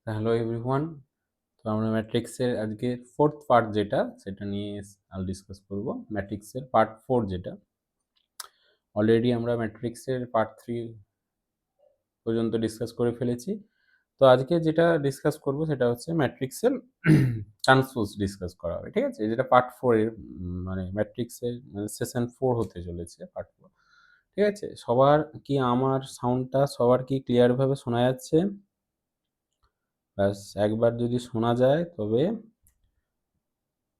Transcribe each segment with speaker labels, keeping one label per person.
Speaker 1: Hello everyone. তো আমরা ম্যাট্রিক্সের আজকে 4th পার্ট যেটা সেটা নিয়ে ডিসকাস করব। ম্যাট্রিক্সের পার্ট 4 যেটা। অলরেডি আমরা ম্যাট্রিক্সের পার্ট 3 পর্যন্ত ডিসকাস করে ফেলেছি। তো আজকে যেটা ডিসকাস করব সেটা হচ্ছে ম্যাট্রিক্সের ট্রান্সপোজ ডিসকাস করা হবে। ঠিক আছে? যেটা পার্ট 4 এর মানে ম্যাট্রিক্সের সেশন 4 হতে চলেছে পার্ট 4। ঠিক আছে? সবার কি আমার সাউন্ডটা সবার কি ক্লিয়ার ভাবে শোনা যাচ্ছে? ব্যাস একবার যদি শোনা যায় তবে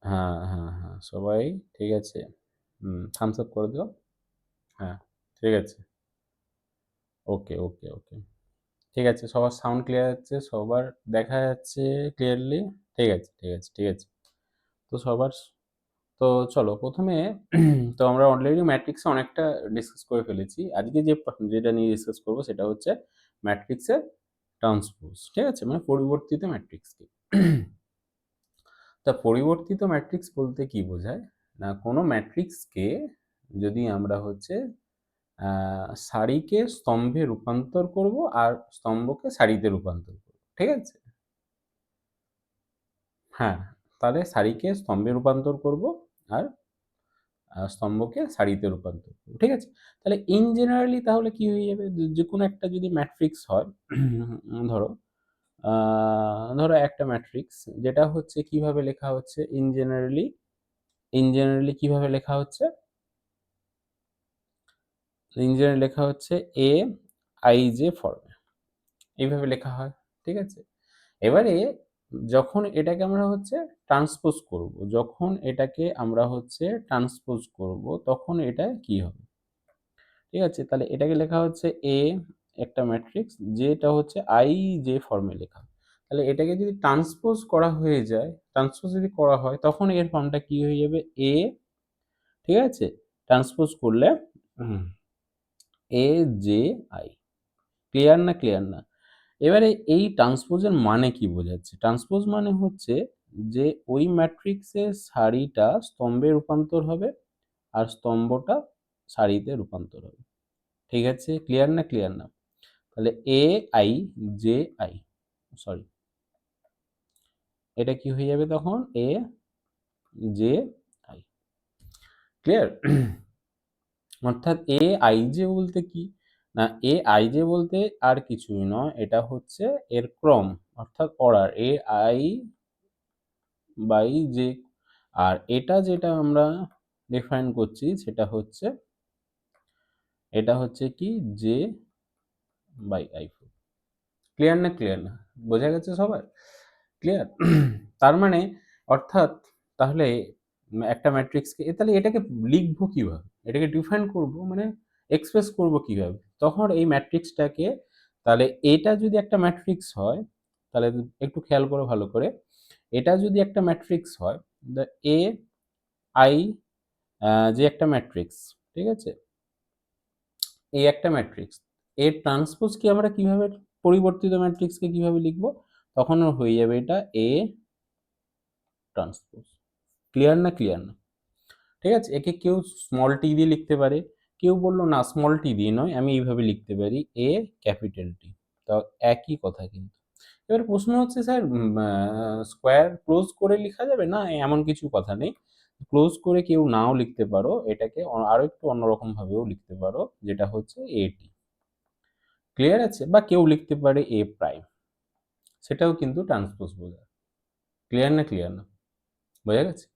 Speaker 1: হ্যাঁ, হ্যাঁ, হ্যাঁ। সবাই ঠিক আছে। থামস আপ করে দাও। হ্যাঁ, ঠিক আছে। ওকে, ওকে, ওকে। ঠিক আছে, সবার সাউন্ড ক্লিয়ার যাচ্ছে, সবার দেখা যাচ্ছে ক্লিয়ারলি। ঠিক আছে, ঠিক আছে, ঠিক আছে। তো সবার তো চলো ১ম এ তো আমরা অলরেডি ম্যাট্রিক্সে অনেকটা ডিসকাস করে ফেলেছি। আজকে যেটা নিয়ে ডিসকাস করব সেটা হচ্ছে ম্যাট্রিক্সের ট্রান্সপোজ। ঠিক আছে? মানে পরিবর্তিত ম্যাট্রিক্সকে। তা পরিবর্তিত ম্যাট্রিক্স বলতে কি বোঝায়? না কোনো ম্যাট্রিক্সকে যদি আমরা হচ্ছে সারিকে স্তম্ভে রূপান্তর করব আর স্তম্ভকে সারিতে রূপান্তর করব। ঠিক আছে? হ্যাঁ, তাহলে সারিকে স্তম্ভে রূপান্তর করব আর স্তম্ভকে সারিতে রূপান্তর করব। ঠিক আছে? তাহলে ইন জেনারেলি তাহলে কি হয়ে যাবে? যেকোনো একটা যদি ম্যাট্রিক্স হয় ধরো আ ধরো একটা ম্যাট্রিক্স যেটা হচ্ছে কিভাবে লেখা হচ্ছে ইন জেনারেলি কিভাবে লেখা হচ্ছে? ইঞ্জিনে লেখা হচ্ছে AIJ ফর্মে। এইভাবে লেখা হয়। ঠিক আছে? এবারে যখন এটাকে আমরা হচ্ছে ট্রান্সপোজ করব, তখন এটা কি হবে? ঠিক আছে? তাহলে এটাকে লেখা হচ্ছে একটা ম্যাট্রিক্স যেটা হচ্ছে IJ ফর্মে লেখা। তাহলে এটাকে যদি ট্রান্সপোজ যদি করা হয় তখন এর ফর্মটা কি হয়ে যাবে? ঠিক আছে? ট্রান্সপোজ করলে হুম, AJI ক্লিয়ার না, ক্লিয়ার না? এবারে এই ট্রান্সপোজের মানে কি বোঝাচ্ছে? ট্রান্সপোজ মানে হচ্ছে যে ওই ম্যাট্রিক্সের সারিটা স্তম্ভে রূপান্তর হবে আর স্তম্ভটা সারিতে রূপান্তর হবে। ঠিক আছে? ক্লিয়ার না, ক্লিয়ার না? তাহলে AIJI সরি, এটা কি হয়ে যাবে তখন? AJI clear? অর্থাৎ AIJ বলতে কি? না AIJ বলতে আর কিছুই নয়, এটা হচ্ছে এর ক্রম অর্থাৎ অর্ডার AI বাই জে। আর এটা যেটা আমরা ডিফাইন করছি এটা হচ্ছে কি জে বাই আই। ক্লিয়ার না, ক্লিয়ার না? বোঝা গেছে সবার? ক্লিয়ার? তার মানে অর্থাৎ তাহলে একটা ম্যাট্রিক্সকে তাহলে এটাকে লিখবো কিভাবে? এটাকে ডিফাইন করব মানে এক্সপ্রেস করব কিভাবে? তখন এই ম্যাট্রিক্সটাকে তাহলে এটা যদি একটা ম্যাট্রিক্স হয়, তাহলে একটু খেয়াল করো ভালো করে। এটা যদি একটা ম্যাট্রিক্স হয়, the A I যে একটা ম্যাট্রিক্স, ঠিক আছে? এই একটা ম্যাট্রিক্স। এর ট্রান্সপোজ কি আমরা কিভাবে পরিবর্তিত ম্যাট্রিক্সকে কিভাবে লিখব? তখন হয়ে যাবে এটা A ট্রান্সপোজ। ক্লিয়ার না, ক্লিয়ার না? ঠিক আছে? একে কেউ স্মল টি দিয়ে লিখতে পারে। কেউ বলল না স্মল টি দিয়ে নয়, আমি এইভাবে লিখতে পারি A ক্যাপিটাল T। তাও একই কথা কিন্তু। এবার প্রশ্ন হচ্ছে স্যার স্কোয়ার ক্লোজ করে লিখা যাবে? না এমন কিছু কথা নেই। ক্লোজ করে কেউ নাও লিখতে পারো। এটাকে আরো একটু অন্যরকম ভাবেও লিখতে পারো যেটা হচ্ছে AT। ক্লিয়ার আছে? বা কেউ লিখতে পারে A প্রাইম। সেটাও কিন্তু ট্রান্সপোজ বোঝায়। ক্লিয়ার না, ক্লিয়ার না? বোঝা গেছে?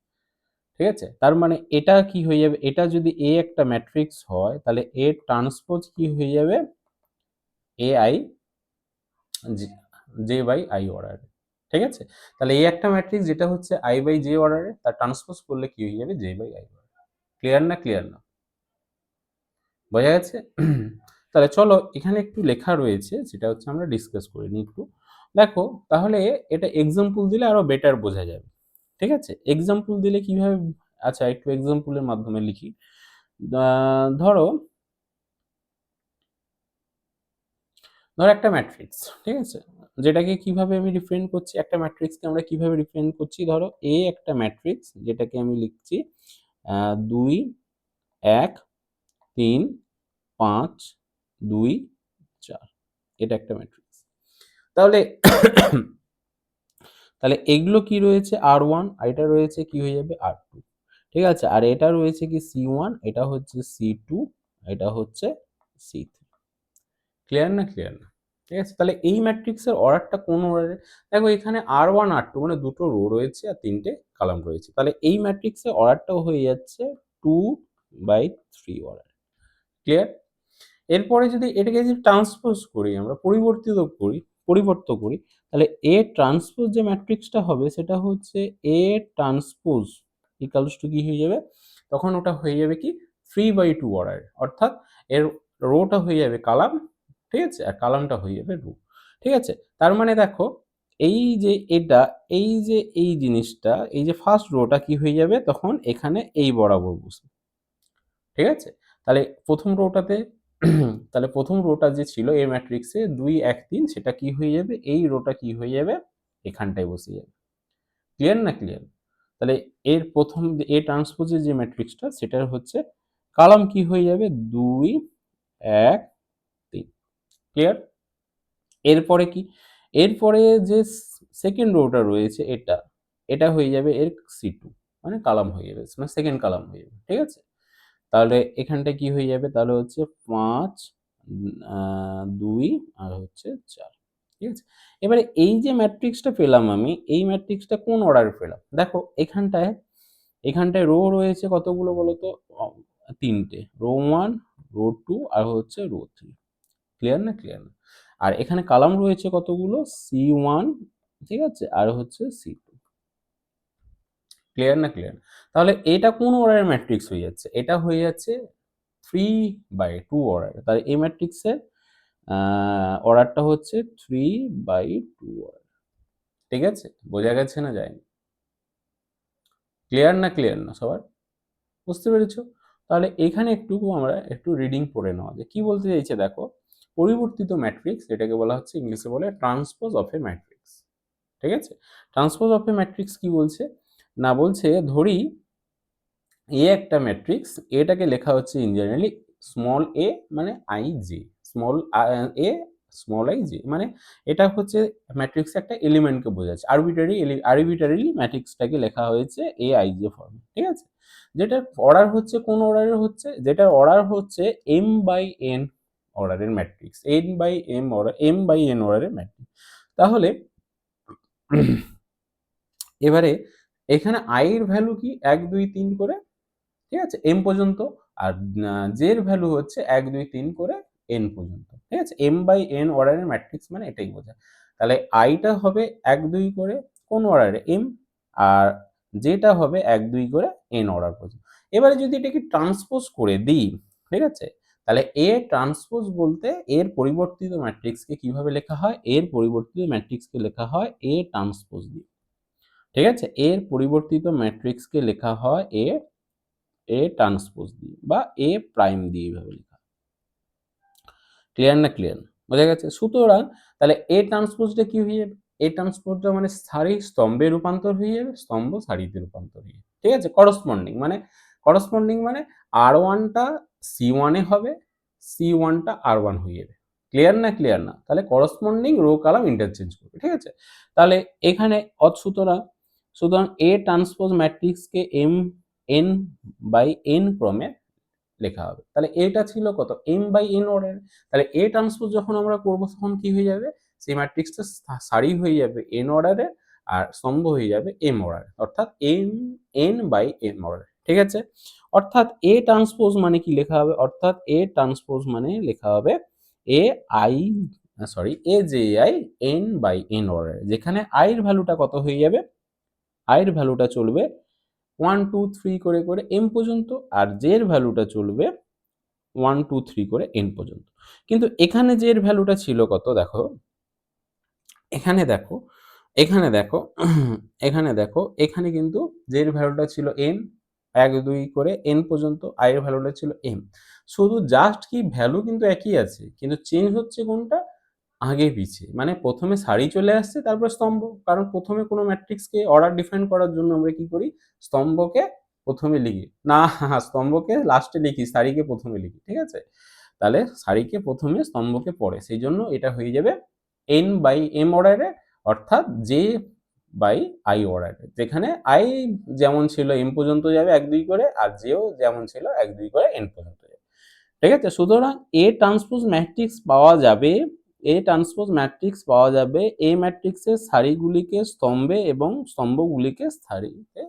Speaker 1: ঠিক আছে? তার মানে এটা কি হয়ে যাবে? এটা যদি A একটা ম্যাট্রিক্স হয় তাহলে A ট্রান্সপোজ কি হয়ে যাবে? AI J বাই I অর্ডারে। ঠিক আছে? তাহলে এই একটা ম্যাট্রিক্স যেটা হচ্ছে I বাই J অর্ডারে তার ট্রান্সপোজ করলে কি হয়ে যাবে? J বাই I অর্ডারে। ক্লিয়ার না, ক্লিয়ার না? বোঝা গেছে? তাহলে চলো এখানে একটু লেখা রয়েছে যেটা হচ্ছে আমরা ডিসকাস করে নিই একটু। দেখো তাহলে এটা এক্সাম্পল দিলে আরো বেটার বোঝা যাবে। ঠিক আছে? এক্সাম্পল দিলে কিভাবে আচ্ছা একটু এক্সাম্পলের মাধ্যমে লিখি। আ ধরো ধরো একটা ম্যাট্রিক্স, ঠিক আছে? যেটাকে কিভাবে আমি রিপ্রেজেন্ট করছি, একটা ম্যাট্রিক্সকে আমরা কিভাবে রিপ্রেজেন্ট করছি? ধরো A একটা ম্যাট্রিক্স যেটাকে আমি লিখছি ২, ১, ৩, ৫, ২, ৪। এটা একটা ম্যাট্রিক্স। তাহলে তাহলে এগুলো কি রয়েছে R1, আর এটা রয়েছে কি হয়ে যাবে R2, ঠিক আছে? আর এটা রয়েছে কি C1, এটা হচ্ছে C2, এটা হচ্ছে C3। ক্লিয়ার না? ক্লিয়ার না? ঠিক আছে? তাহলে এই ম্যাট্রিক্সের অর্ডারটা কোন অর্ডারে? দেখো এখানে R1 R2 মানে দুটো রো রয়েছে আর তিনটে কলাম রয়েছে। তাহলে এই ম্যাট্রিক্সের অর্ডারটাও হয়ে যাচ্ছে 2/3 অর্ডার। ক্লিয়ার? এরপরে যদি এটাকে যদি ট্রান্সপোজ করি আমরা, পরিবর্ত করি, তাহলে A ট্রান্সপোজ যে ম্যাট্রিক্সটা হবে সেটা হচ্ছে A ট্রান্সপোজ ইকুয়ালস টু কি হয়ে যাবে? তখন ওটা হয়ে যাবে কি 3/2 অর্ডার। অর্থাৎ এর রোটা হয়ে যাবে কলাম, ঠিক আছে? আর কলামটা হয়ে যাবে রো। ঠিক আছে? তার মানে দেখো এই যে এটা, এই যে এই জিনিসটা, এই যে ফার্স্ট রোটা কি হয়ে যাবে তখন এখানে এই বরাবর বসবে। ঠিক আছে? তাহলে প্রথম রোটাতে তাহলে প্রথম রোটা যে ছিল এ ম্যাট্রিক্সে 2, 1, 3 সেটা কি হয়ে যাবে? এই রোটা কি হয়ে যাবে? এখানটায় বসে যাবে। ক্লিয়ার না? ক্লিয়ার? তাহলে এর প্রথম এ ট্রান্সপোজের যে ম্যাট্রিক্সটা সেটার হচ্ছে কলাম কি হয়ে যাবে? 2, 1, 3। ক্লিয়ার? এরপরে কি? এরপরে যে সেকেন্ড রোটা রয়েছে এটা, এটা হয়ে যাবে এর C2 মানে কলাম হয়ে যাবে। মানে সেকেন্ড কলাম হয়ে যাবে। ঠিক আছে? তাহলে এখানটায় কি হয়ে যাবে? তাহলে হচ্ছে 5, 2 আর হচ্ছে 4। ঠিক আছে? এবারে এই যে ম্যাট্রিক্সটা পেলাম আমি, এই ম্যাট্রিক্সটা কোন অর্ডারে পেলাম? দেখো এখানটায় রো রয়েছে কতগুলো বলো তো? 3টে। রো 1, রো 2 আর হচ্ছে রো 3। ক্লিয়ার না? ক্লিয়ার না? আর এখানে কলাম রয়েছে কতগুলো? C1, ঠিক আছে? আর হচ্ছে C2। ক্লিয়ার না? ক্লিয়ার? তাহলে এটা কোন অর্ডারের ম্যাট্রিক্স হয়ে যাচ্ছে? এটা হয়ে যাচ্ছে 3/2 অর্ডার। তাহলে এই ম্যাট্রিক্সের অর্ডারটা হচ্ছে 3/2 অর্ডার। ঠিক আছে? বোঝা গেছে না যায়নি? ক্লিয়ার না? ক্লিয়ার না সবার? বুঝতে পেরেছো? তাহলে এখানে আমরা একটু রিডিং পড়ে নেওয়া যায়। কি বলতে চাইছে দেখো, পরিবর্তিত ম্যাট্রিক্স এটাকে বলা হচ্ছে, ইংলিশে বলে ট্রান্সপোজ অফ এ ম্যাট্রিক্স। ঠিক আছে? ট্রান্সপোজ অফ এ ম্যাট্রিক্স কি বলছে? না বলছে ধরি এ একটা ম্যাট্রিক্স, এটাকে লেখা হচ্ছে ইন জেনারেলি স্মল এ মানে আইজে, স্মল এ স্মল আইজে মানে এটা হচ্ছে ম্যাট্রিক্স একটা এলিমেন্টকে বোঝাচ্ছে। আরবিটারিলি ম্যাট্রিক্সটাকে লেখা হয়েছে এ আইজে ফর্মে। ঠিক আছে? যেটার অর্ডার হচ্ছে কোন অর্ডারের হচ্ছে? যেটার অর্ডার হচ্ছে m/n অর্ডারের ম্যাট্রিক্স, m/n অর্ডারের ম্যাট্রিক্স। তাহলে এবারে এখানে i এর ভ্যালু কি 1, 2, 3 করে, ঠিক আছে? m পর্যন্ত। আর j এর ভ্যালু হচ্ছে 1, 2, 3 করে n পর্যন্ত। ঠিক আছে? m/n অর্ডারের ম্যাট্রিক্স মানে এটাই বোঝায়। তাহলে i টা হবে 1, 2 করে কোন অর্ডারে? m। আর j টা হবে 1, 2 করে n অর্ডার পর্যন্ত। এবারে যদি এটাকে ট্রান্সপোজ করে দিই, ঠিক আছে? তাহলে A ট্রান্সপোজ বলতে এর পরিবর্তিত ম্যাট্রিক্সকে কিভাবে লেখা হয়? এর পরিবর্তিত ম্যাট্রিক্সকে লেখা হয় A ট্রান্সপোজ দিয়ে। ঠিক আছে? এর পরিবর্তিত ম্যাট্রিক্সকে লেখা হয় A ট্রান্সপোজ দিয়ে বা A প্রাইম দিয়ে এইভাবে লেখা। ক্লিয়ার না? ক্লিয়ার না? বোঝা গেছে? সুতরাং তাহলে A ট্রান্সপোজটা কি হয়ে যাবে? A ট্রান্সপোজটা মানে সারি স্তম্ভে রূপান্তর হয়ে যাবে, স্তম্ভ সারিতে রূপান্তর হয়ে যাবে। ঠিক আছে? করসপন্ডিং মানে R1 টা C1 এ হবে, C1 টা R1 হয়ে যাবে। ক্লিয়ার না? ক্লিয়ার না? তাহলে করসপন্ডিং রো কলাম ইন্টারচেঞ্জ করবে। ঠিক আছে? তাহলে এখানে সুতরাং A ট্রান্সপোজ ম্যাট্রিক্সকে m/n ক্রমে লেখা হবে। তাহলে এটা ছিল কত? m/n অর্ডারে। তাহলে A ট্রান্সপোজ যখন আমরা করব তখন কি হয়ে যাবে? সেই ম্যাট্রিক্সটা সারি হয়ে যাবে n অর্ডারে আর স্তম্ভ হয়ে যাবে m অর্ডারে। অর্থাৎ n/m অর্ডারে। ঠিক আছে? অর্থাৎ A ট্রান্সপোজ মানে কি লেখা হবে? অর্থাৎ A ট্রান্সপোজ মানে লেখা হবে AJI n/n অর্ডারে। যেখানে i এর ভ্যালুটা কত হয়ে যাবে? i এর ভ্যালুটা চলবে 1, 2, 3 করে m পর্যন্ত, আর j এর ভ্যালুটা চলবে 1, 2, 3 করে n পর্যন্ত। কিন্তু এখানে যে এর ভ্যালুটা ছিল কত দেখো, এখানে দেখো, এখানে দেখো, এখানে দেখো, এখানে কিন্তু j এর ভ্যালুটা ছিল n, 1, 2 করে n পর্যন্ত, i এর ভ্যালুটা ছিল m। শুধু জাস্ট কি ভ্যালু কিন্তু একই আছে, কিন্তু চেঞ্জ হচ্ছে কোনটা? আগে পিছে। মানে প্রথমে সারি চলে আসছে তারপরে স্তম্ভ। কারণ প্রথমে কোনো ম্যাট্রিক্সকে অর্ডার ডিফাইন করার জন্য আমরা কি করি? স্তম্ভকে প্রথমে লিখি। না, স্তম্ভকে লাস্টে লিখি, সারিকে প্রথমে লিখি। ঠিক আছে? তাহলে সারিকে প্রথমে স্তম্ভকে পরে। সেইজন্য এটা হয়ে যাবে n/m অর্ডারে। অর্থাৎ যে বাই আই অর্ডারে, যেখানে আই যেমন ছিল এম পর্যন্ত যাবে 1 2 করে, আর জেও যেমন ছিল 1 2 করে এন পর্যন্ত যাবে। ঠিক আছে? সুতরাং এ ট্রান্সপোজ ম্যাট্রিক্স পাওয়া যাবে, এ ট্রান্সপোজ ম্যাট্রিক্স পাওয়া যাবে এ ম্যাট্রিক্সের সারিগুলিকে স্তম্ভে এবং স্তম্ভগুলিকে সারিতে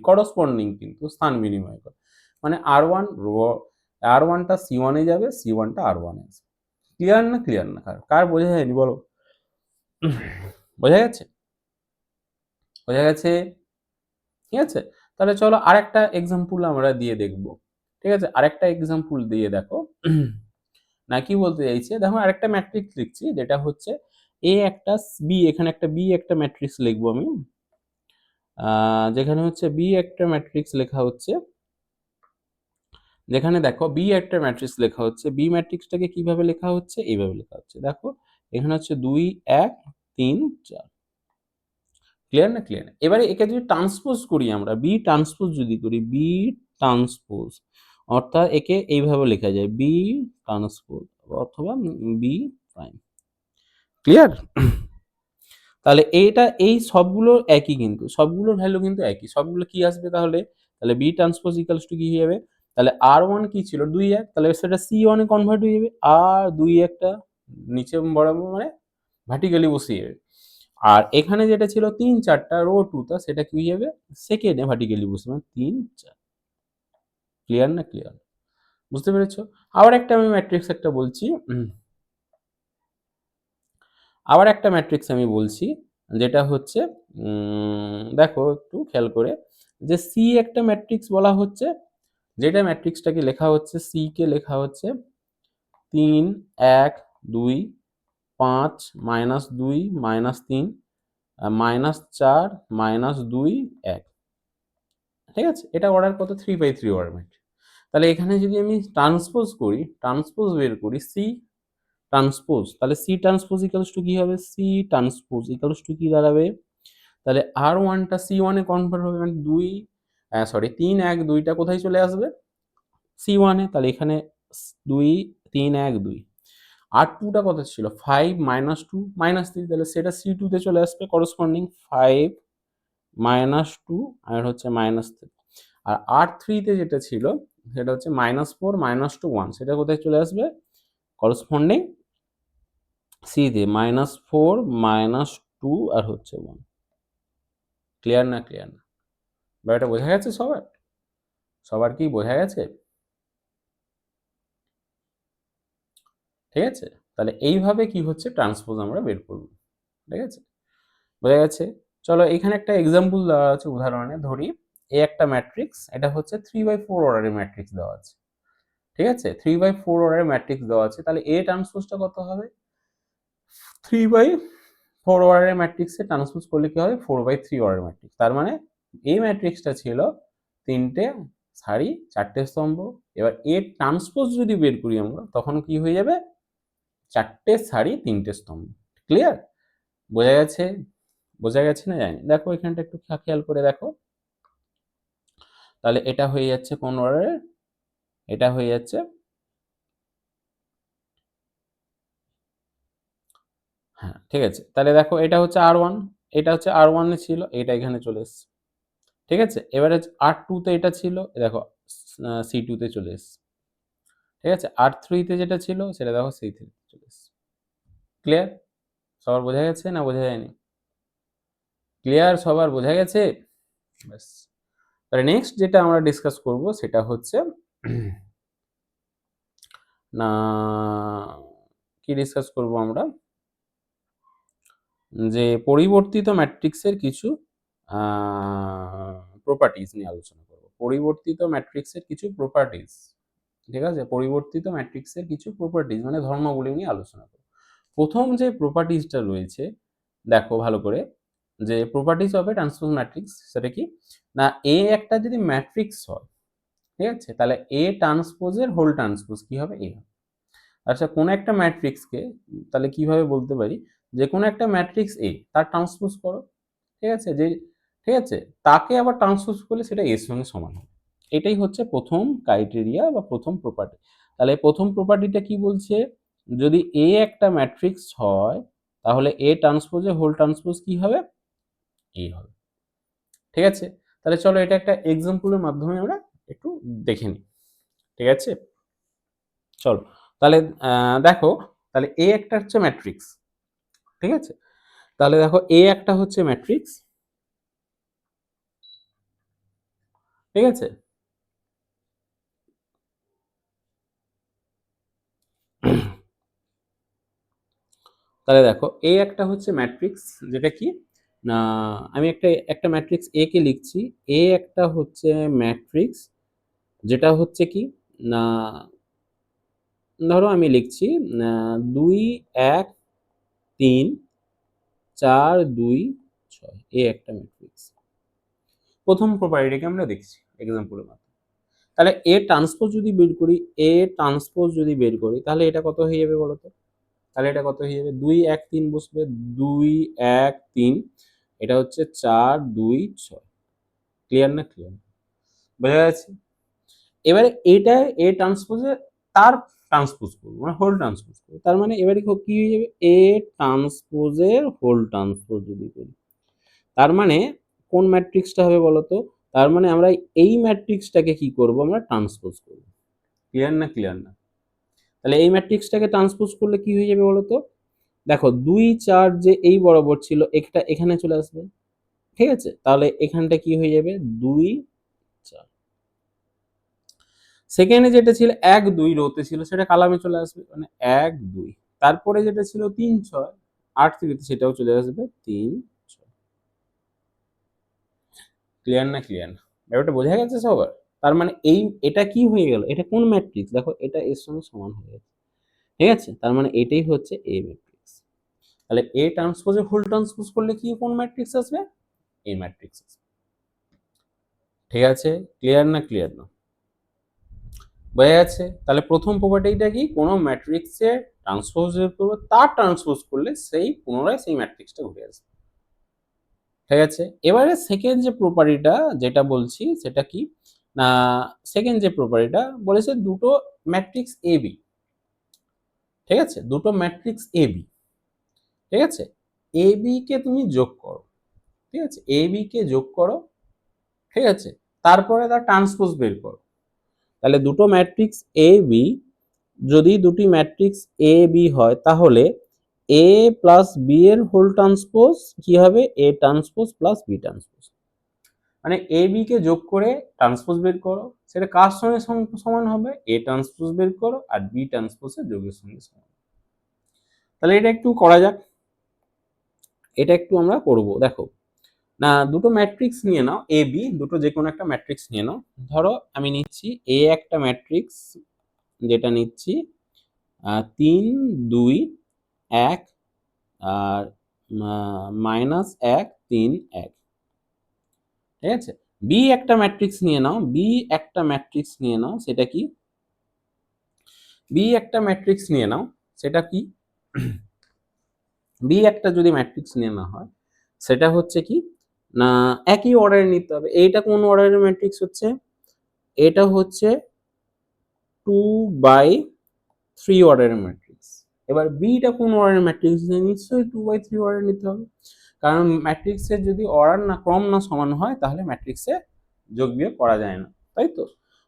Speaker 1: করসপন্ডিং কিন্তু স্থান বিনিময় করে। মানে আর1 আর1টা সি1 এ যাবে, সি1টা আর1 এ আসবে। ক্লিয়ার না? ক্লিয়ার না? কার বোঝা যায়নি বলো? বোঝা গেছে? বোঝা গেছে? ঠিক আছে? তাহলে চলো আরেকটা এক্সাম্পল আমরা দিয়ে দেখব। ঠিক আছে? আরেকটা এক্সাম্পল দিয়ে দেখো। না কি বলতে চাইছে, দেখো আরেকটা ম্যাট্রিক্স লিখছি, যেটা হচ্ছে এ একটা বি, এখানে একটা বি একটা ম্যাট্রিক্স লিখবো আমি। যেখানে হচ্ছে বি একটা ম্যাট্রিক্স লেখা হচ্ছে, যেখানে দেখো বি একটা ম্যাট্রিক্স লেখা হচ্ছে, বি ম্যাট্রিক্সটাকে কিভাবে লেখা হচ্ছে, এইভাবে লেখা হচ্ছে। দেখো এখানে হচ্ছে 2 1 3 4। ক্লিয়ার না? ক্লিয়ার না? এবারে একে যদি ট্রান্সপোজ করি আমরা, বি ট্রান্সপোজ যদি করি, বি ট্রান্সপোজ, অর্থাৎ একে এইভাবে লেখা যায় বি ট্রান্সপোজ অথবা বি প্রাইম। ক্লিয়ার? তাহলে এইটা এই সবগুলো একই, কিন্তু সবগুলোর ভ্যালু কিন্তু একই। সবগুলো কি আসবে তাহলে? তাহলে বি ট্রান্সপোজ ইকুয়ালস টু কি হয়ে যাবে? তাহলে আর1 কি ছিল 2 1, তাহলে সেটা সি1 এ কনভার্ট হয়ে যাবে, আর 2 1টা নিচে বরাবর মানে ভার্টিক্যালি বসিয়ে যাবে। আর এখানে যেটা ছিল 3 4টা রো 2টা, সেটা কি হয়ে যাবে সেকেন্ডে ভার্টিক্যালি বসে, মানে 3 4। ক্লিয়ার না? ক্লিয়ার? বুঝতে পেরেছো? আবার একটা আমি ম্যাট্রিক্স একটা বলছি, আবার একটা ম্যাট্রিক্স আমি বলছি, যেটা হচ্ছে দেখো একটু খেয়াল করে, যে সি একটা ম্যাট্রিক্স বলা হচ্ছে, যেটা ম্যাট্রিক্সটাকে লেখা হচ্ছে, সি কে লেখা হচ্ছে 3 1 2 5 -2 -3 -4 -2 1। ঠিক আছে? এটা অর্ডার কত? 3/3 অর্ডার ম্যাট্রিক্স। তাহলে এখানে যদি আমি ট্রান্সপোজ করি, ট্রান্সপোজ বের করি, সি ট্রান্সপোজ, তাহলে সি ট্রান্সপোজ ইকুয়ালস টু কি হবে? সি ট্রান্সপোজ ইকুয়ালস টু কি দাঁড়াবে? তাহলে আর ওয়ানটা সি ওয়ানে কনভার্ট হবে, মানে 3 1 2টা কোথায় চলে আসবে? সি ওয়ানে। তাহলে এখানে 2 3 1 2। আর টুটা কত ছিল? 5 -2 -3, তাহলে সেটা সি টুতে চলে আসবে করসপন্ডিং 5 -2 আর হচ্ছে -3। আর আর থ্রিতে যেটা ছিল সেটা হচ্ছে -4 -2 1, সেটা কোথায় চলে আসবে? করসপন্ডিং সি দিয়ে -4 -2 আর হচ্ছে 1। ক্লিয়ার না? ক্লিয়ার না? ব্যাপারটা বোঝা গেছে সবার? সবার কি বোঝা গেছে? ঠিক আছে? তাহলে এইভাবে কি হচ্ছে ট্রান্সপোজ আমরা বের করব। ঠিক আছে? বোঝা গেছে? চলো এখানে একটা এক্সাম্পল দেওয়া আছে উদাহরণে, ধরি এ একটা ম্যাট্রিক্স, এটা হচ্ছে 3/4 অর্ডারের ম্যাট্রিক্স দেওয়া আছে। ঠিক আছে? 3/4 অর্ডারের ম্যাট্রিক্স দেওয়া আছে, তাহলে এ ট্রান্সপোজটা কত হবে? 3/4 অর্ডারের ম্যাট্রিক্সে ট্রান্সপোজ করলে কি হবে? 4/3 অর্ডারের ম্যাট্রিক্স। তার মানে এই ম্যাট্রিক্সটা ছিল 3টে সারি 4টে স্তম্ভ। এবার এর ট্রান্সপোজ যদি বের করি আমরা, তখন কি হয়ে যাবে? 4টে সারি 3টে স্তম্ভ। ক্লিয়ার? বোঝা গেছে? বোঝা গেছে না জানি। দেখো এখানটা একটু খেয়াল করে দেখো। তাহলে এটা হয়ে যাচ্ছে কোন অর্ডারের? এটা হয়ে যাচ্ছে, হ্যাঁ ঠিক আছে। তাহলে দেখো এটা হচ্ছে আর1, এটা হচ্ছে আর1 এ ছিল, এটা এখানে চলে এসছে। ঠিক আছে? এবারে আর2 তে এটা ছিল, দেখো সি2 তে চলে এসছে। ঠিক আছে? আর3 তে যেটা ছিল সেটা দেখো সি3 তে চলে এসছে। ক্লিয়ার? সবার বোঝা গেছে না বোঝা যায়নি? ক্লিয়ার? সবার বোঝা গেছে? ব্যাস। তাহলে নেক্সট যেটা আমরা ডিসকাস করব সেটা হচ্ছে না, কি ডিসকাস করব আমরা? যে পরিবর্তিত ম্যাট্রিক্সের কিছু প্রপার্টিজ নিয়ে আলোচনা করব। পরিবর্তিত ম্যাট্রিক্সের কিছু প্রপার্টিজ। ঠিক আছে? পরিবর্তিত ম্যাট্রিক্সের কিছু প্রপার্টিজ মানে ধর্মগুলি নিয়ে আলোচনা করব। প্রথম যে প্রপার্টিজটা রয়েছে, দেখো ভালো করে, যে properties of A transpose matrix, সেটা কি না, এ একটা যদি ম্যাট্রিক্স হয়, ঠিক আছে, তাহলে এ ট্রান্সপোজের হোল ট্রান্সপোজ কি হবে? এ হবে। আচ্ছা, কোন একটা ম্যাট্রিক্সকে তাহলে কিভাবে বলতে পারি, যে কোনো একটা ম্যাট্রিক্স এ তার ট্রান্সপোজ করো, ঠিক আছে, যে ঠিক আছে, তাকে আবার ট্রান্সপোজ করলে সেটা এর সঙ্গে সমান হবে। এটাই হচ্ছে প্রথম ক্রাইটেরিয়া বা প্রথম প্রপার্টি। তাহলে প্রথম প্রপার্টিটা কি বলছে? যদি এ একটা ম্যাট্রিক্স হয়, তাহলে এ ট্রান্সপোজে হোল ট্রান্সপোজ কি হবে? এই হবে। ঠিক আছে? তাহলে চলো এটা একটা এক্সাম্পলের মাধ্যমে আমরা একটু দেখে নিই। ঠিক আছে? চলো। তাহলে দেখো, তাহলে A একটা হচ্ছে ম্যাট্রিক্স। ঠিক আছে? তাহলে দেখো A একটা হচ্ছে ম্যাট্রিক্স। ঠিক আছে? তাহলে দেখো A একটা হচ্ছে ম্যাট্রিক্স, যেটা কি না, আমি একটা ম্যাট্রিক্স A কে লিখছি। A একটা হচ্ছে ম্যাট্রিক্স, যেটা হচ্ছে কি না, ধরো আমি লিখছি ২ ১ ৩ ৪ ২ ৬, A একটা ম্যাট্রিক্স। প্রথম প্রপার্টিটাকে আমরা দেখছি এক্সাম্পলের মাধ্যমে। তাহলে A ট্রান্সপোজ যদি বের করি, A ট্রান্সপোজ যদি বের করি, তাহলে এটা কত হয়ে যাবে বলো তো? তাহলে এটা কত হয়ে যাবে? ২ ১ ৩ বসবে, ২ ১ ৩, এটা হচ্ছে ৪ ২ ৬। ক্লিয়ার না? ক্লিয়ার? বোঝা যাচ্ছে? এবারে এটা এ ট্রান্সপোজে তার ট্রান্সপোজ করবো, মানে হোল ট্রান্সপোজ করবো। তার মানে এবারে কি হয়ে যাবে? এ ট্রান্সপোজের হোল ট্রান্সপোজ যদি করি, তার মানে কোন ম্যাট্রিক্সটা হবে বলতো? তার মানে আমরা এই ম্যাট্রিক্সটাকে কি করব? আমরা ট্রান্সপোজ করব। ক্লিয়ার না? ক্লিয়ার না? তাহলে এই ম্যাট্রিক্সটাকে ট্রান্সপোজ করলে কি হয়ে যাবে বলতো? দেখো ২ ৪ যে এই বরাবর ছিল, একটা এখানে চলে আসবে। ঠিক আছে? তাহলে এখানটা কি হয়ে যাবে? ২ ৪। সেকেন্ডে যেটা ছিল ১ ২ রোতে ছিল, সেটা কালামে চলে আসবে, মানে ১ ২। তারপরে যেটা ছিল ৩ ৬ ৮ 3, সেটাও চলে আসবে ৩ ৬। ক্লিয়ার না? ক্লিয়ার না? ব্যাপারটা বোঝা গেছে সবার? তার মানে এটা কি হয়ে গেল? এটা কোন ম্যাট্রিক্স? দেখো এটা এর সঙ্গে সমান হয়ে গেছে। ঠিক আছে? তার মানে এটাই হচ্ছে A ম্যাট্রিক্স। তাহলে A ট্রান্সপোজে হোল ট্রান্সপোজ করলে কি কোন ম্যাট্রিক্স আসবে? A ম্যাট্রিক্স আসবে। ঠিক আছে? ক্লিয়ার না? ক্লিয়ার না? বোঝা যাচ্ছে? তাহলে প্রথম প্রপার্টিটা কি? কোনো ম্যাট্রিক্সে ট্রান্সপোজ বের করবো, তার ট্রান্সপোজ করলে সেই পুনরায় সেই ম্যাট্রিক্সটা ঘুরে আসবে। ঠিক আছে? এবারে সেকেন্ড যে প্রপার্টিটা যেটা বলছি সেটা কি না, সেকেন্ড যে প্রপার্টিটা বলেছে দুটো ম্যাট্রিক্স এ বি। ঠিক আছে? দুটো ম্যাট্রিক্স এ বি। ঠিক আছে? এ বি কে তুমি যোগ করো। ঠিক আছে? এ বি কে যোগ করো। ঠিক আছে? তারপরে তার ট্রান্সপোজ বের করো। তাহলে দুটো ম্যাট্রিক্স এ বি, যদি দুটি ম্যাট্রিক্স এ বি হয়, তাহলে এ প্লাস বি এর হোল ট্রান্সপোজ কি হবে? A transpose plus B transpose. মানে এ বি কে যোগ করে ট্রান্সপোজ বের করো, সেটা কার সঙ্গে সমান হবে? এ ট্রান্সপোজ বের করো আর বি ট্রান্সপোজের যোগের সঙ্গে সমান। তাহলে এটা একটু করা যাক। এটা একটু আমরা করব। দেখো না, দুটো ম্যাট্রিক্স নিয়ে নাও, এ বি দুটো যে কোনো একটা ম্যাট্রিক্স নিয়ে নাও। ধরো আমি নিচ্ছি এ একটা ম্যাট্রিক্স, যেটা নিচ্ছি ৩ ২ ১ আর -১ ৩ ১। ঠিক আছে? বি একটা ম্যাট্রিক্স নিয়ে নাও, বি একটা ম্যাট্রিক্স নিয়ে নাও, সেটা কি? বি একটা ম্যাট্রিক্স নিয়ে নাও, সেটা কি? বি একটা যদি ম্যাট্রিক্স নিয়ে না হয়, সেটা হচ্ছে কি না, একই অর্ডারে নিতে হবে। এইটা কোন অর্ডারের ম্যাট্রিক্স হচ্ছে? এটা হচ্ছে 2/3 অর্ডারের ম্যাট্রিক্স। এবার বিটা কোন অর্ডারের ম্যাট্রিক্স? নিশ্চয়ই 2/3 অর্ডার নিতে হবে, কারণ ম্যাট্রিক্সের যদি অর্ডার না ক্রম না সমান হয়, তাহলে ম্যাট্রিক্সে যোগ বিয়োগ করা যায় না, তাই তো?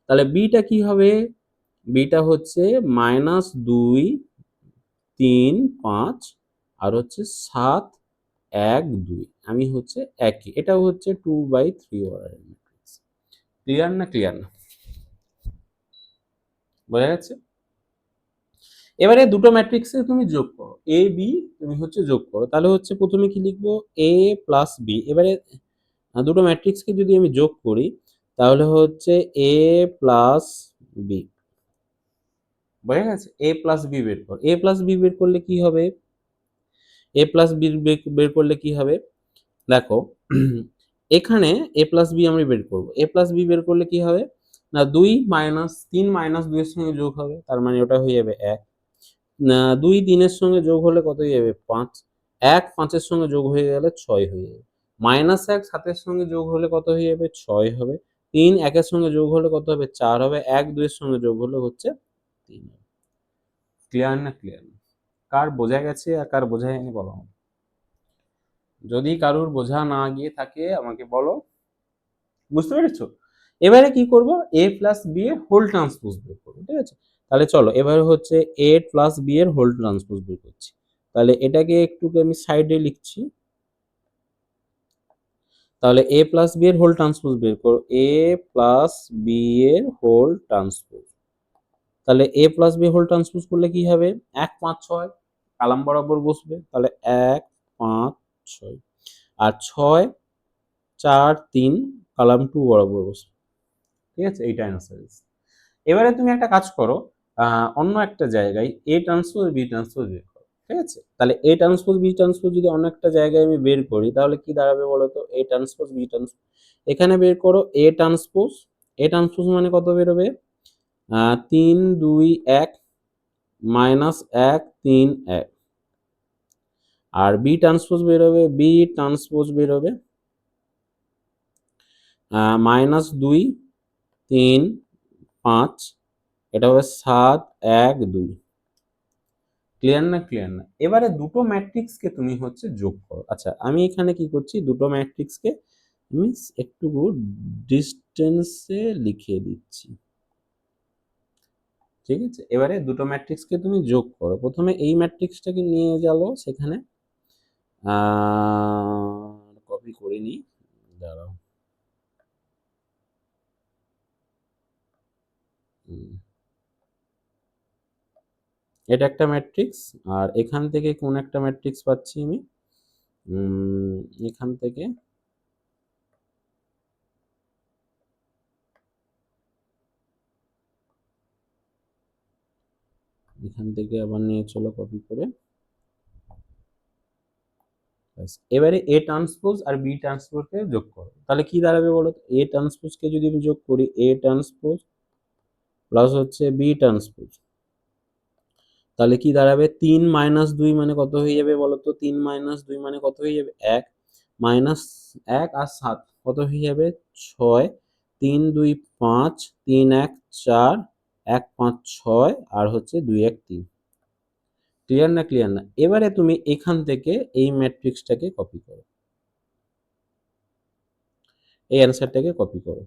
Speaker 1: তাহলে বিটা কি হবে? বিটা হচ্ছে -2 3 5 আর হচ্ছে 7 1 2। আমি হচ্ছে একই, এটাও হচ্ছে 2/3 অর্ডারের ম্যাট্রিক্স। ক্লিয়ার না? ক্লিয়ার না? বোঝা যাচ্ছে? এবারে দুটো ম্যাট্রিক্সে তুমি যোগ করো, এ বি তুমি হচ্ছে যোগ করো। তাহলে হচ্ছে প্রথমে কি লিখবো? এ প্লাস বি। এবারে দুটো ম্যাট্রিক্সকে যদি আমি যোগ করি, তাহলে হচ্ছে এ প্লাস বি। বোঝা গেছে? এ প্লাস বি বের কর। এ প্লাস বি বের করলে কি হবে? এ প্লাস বি বের করলে কি হবে? দেখো এখানে এ প্লাস বি আমি বের করবো। এ প্লাস বি বের করলে কি হবে না, ২ মাইনাস ৩ মাইনাস ২ এর সঙ্গে যোগ হবে, তার মানে ওটা হয়ে যাবে ১। ২ ৩ এর সঙ্গে যোগ হলে কত হয়ে যাবে? ৫। ১ ৫ এর সঙ্গে যোগ হয়ে গেলে ৬ হয়ে যাবে। -১ ৭ এর সঙ্গে যোগ হলে কত হয়ে যাবে? ৬ হবে। ৩ ১ এর সঙ্গে যোগ হলে কত হবে? ৪ হবে। ১ ২ এর সঙ্গে যোগ হলে হচ্ছে ৩ হবে। ক্লিয়ার না? ক্লিয়ার না? কার বোঝা গেছে আর কার বোঝা যায়নি বলো? যদি কারোর বোঝা না গিয়ে থাকে আমাকে বলো। বুঝতে পেরেছো? এবারে কি করব, a প্লাস b এর হোল ট্রান্সপোজ বের করব। ঠিক আছে, তাহলে চলো এবারে হচ্ছে a প্লাস b এর হোল ট্রান্সপোজ বের করছি। তাহলে এটাকে একটু আমি সাইডে লিখছি। তাহলে a প্লাস b এর হোল ট্রান্সপোজ বের করো, a প্লাস b এর হোল ট্রান্সপোজ। তাহলে a plus b whole transpose করলে কি হবে, 1 5 6 কলাম বরাবর বসবে। তাহলে 1 5 6 আর 6 4 3 কলাম 2 বরাবর বসবে। ঠিক আছে, এইটা অ্যান্সার। এবারে তুমি একটা কাজ করো, অন্য একটা জায়গায় a ট্রান্সপোজ b ট্রান্সপোজ বের করো। ঠিক আছে, তাহলে a ট্রান্সপোজ b ট্রান্সপোজ যদি অন্য একটা জায়গায় আমি বের করি তাহলে কি দাঁড়াবে বলো তো, a ট্রান্সপোজ b ট্রান্সপোজ। এখানে বের করো a ট্রান্সপোজ মানে কত বেরোবে, 3 2 1 মাইনাস 1 3 1। আর b ট্রান্সপোজ বেরোবে, b ট্রান্সপোজ বেরোবে -2 3 5, এটা হবে 7 1 2। ক্লিয়ার না? ক্লিয়ার না? এবারে দুটো ম্যাট্রিক্সকে তুমি হচ্ছে যোগ করো। আচ্ছা, আমি এখানে কি করছি, দুটো ম্যাট্রিক্সকে আমি একটু ডিস্টেন্সে লিখে দিচ্ছি। ঠিক আছে, এবারে দুটো ম্যাট্রিক্সকে তুমি যোগ করো। প্রথমে এই ম্যাট্রিক্সটাকে নিয়ে গেল সেখানে, কপি করে নিই, দাঁড়াও। এটা একটা ম্যাট্রিক্স, আর এখান থেকে কোন একটা ম্যাট্রিক্স পাচ্ছি আমি, এখান থেকে আবার নিয়ে চলো কপি করে। এবারে এ ট্রান্সপোজ আর বি ট্রান্সপোজকে যোগ করো, তাহলে কি দাঁড়াবে বলো, এ ট্রান্সপোজকে যদি আমি যোগ করি, এ ট্রান্সপোজ প্লাস হচ্ছে বি ট্রান্সপোজ, তাহলে কি দাঁড়াবে, 3 মাইনাস 2 মানে কত হয়ে যাবে বলো তো, 3 মাইনাস 2 মানে কত হয়ে যাবে, 1 মাইনাস 1 আর 7 কত হয়ে যাবে, 6 3 2 5 3 1 4 1 5 6 আর হচ্ছে 2 1 3। ক্লিয়ার না? ক্লিয়ার না? এবারে তুমি এখান থেকে এই ম্যাট্রিক্সটাকে কপি করো, এই অ্যান্সারটাকে কপি করো।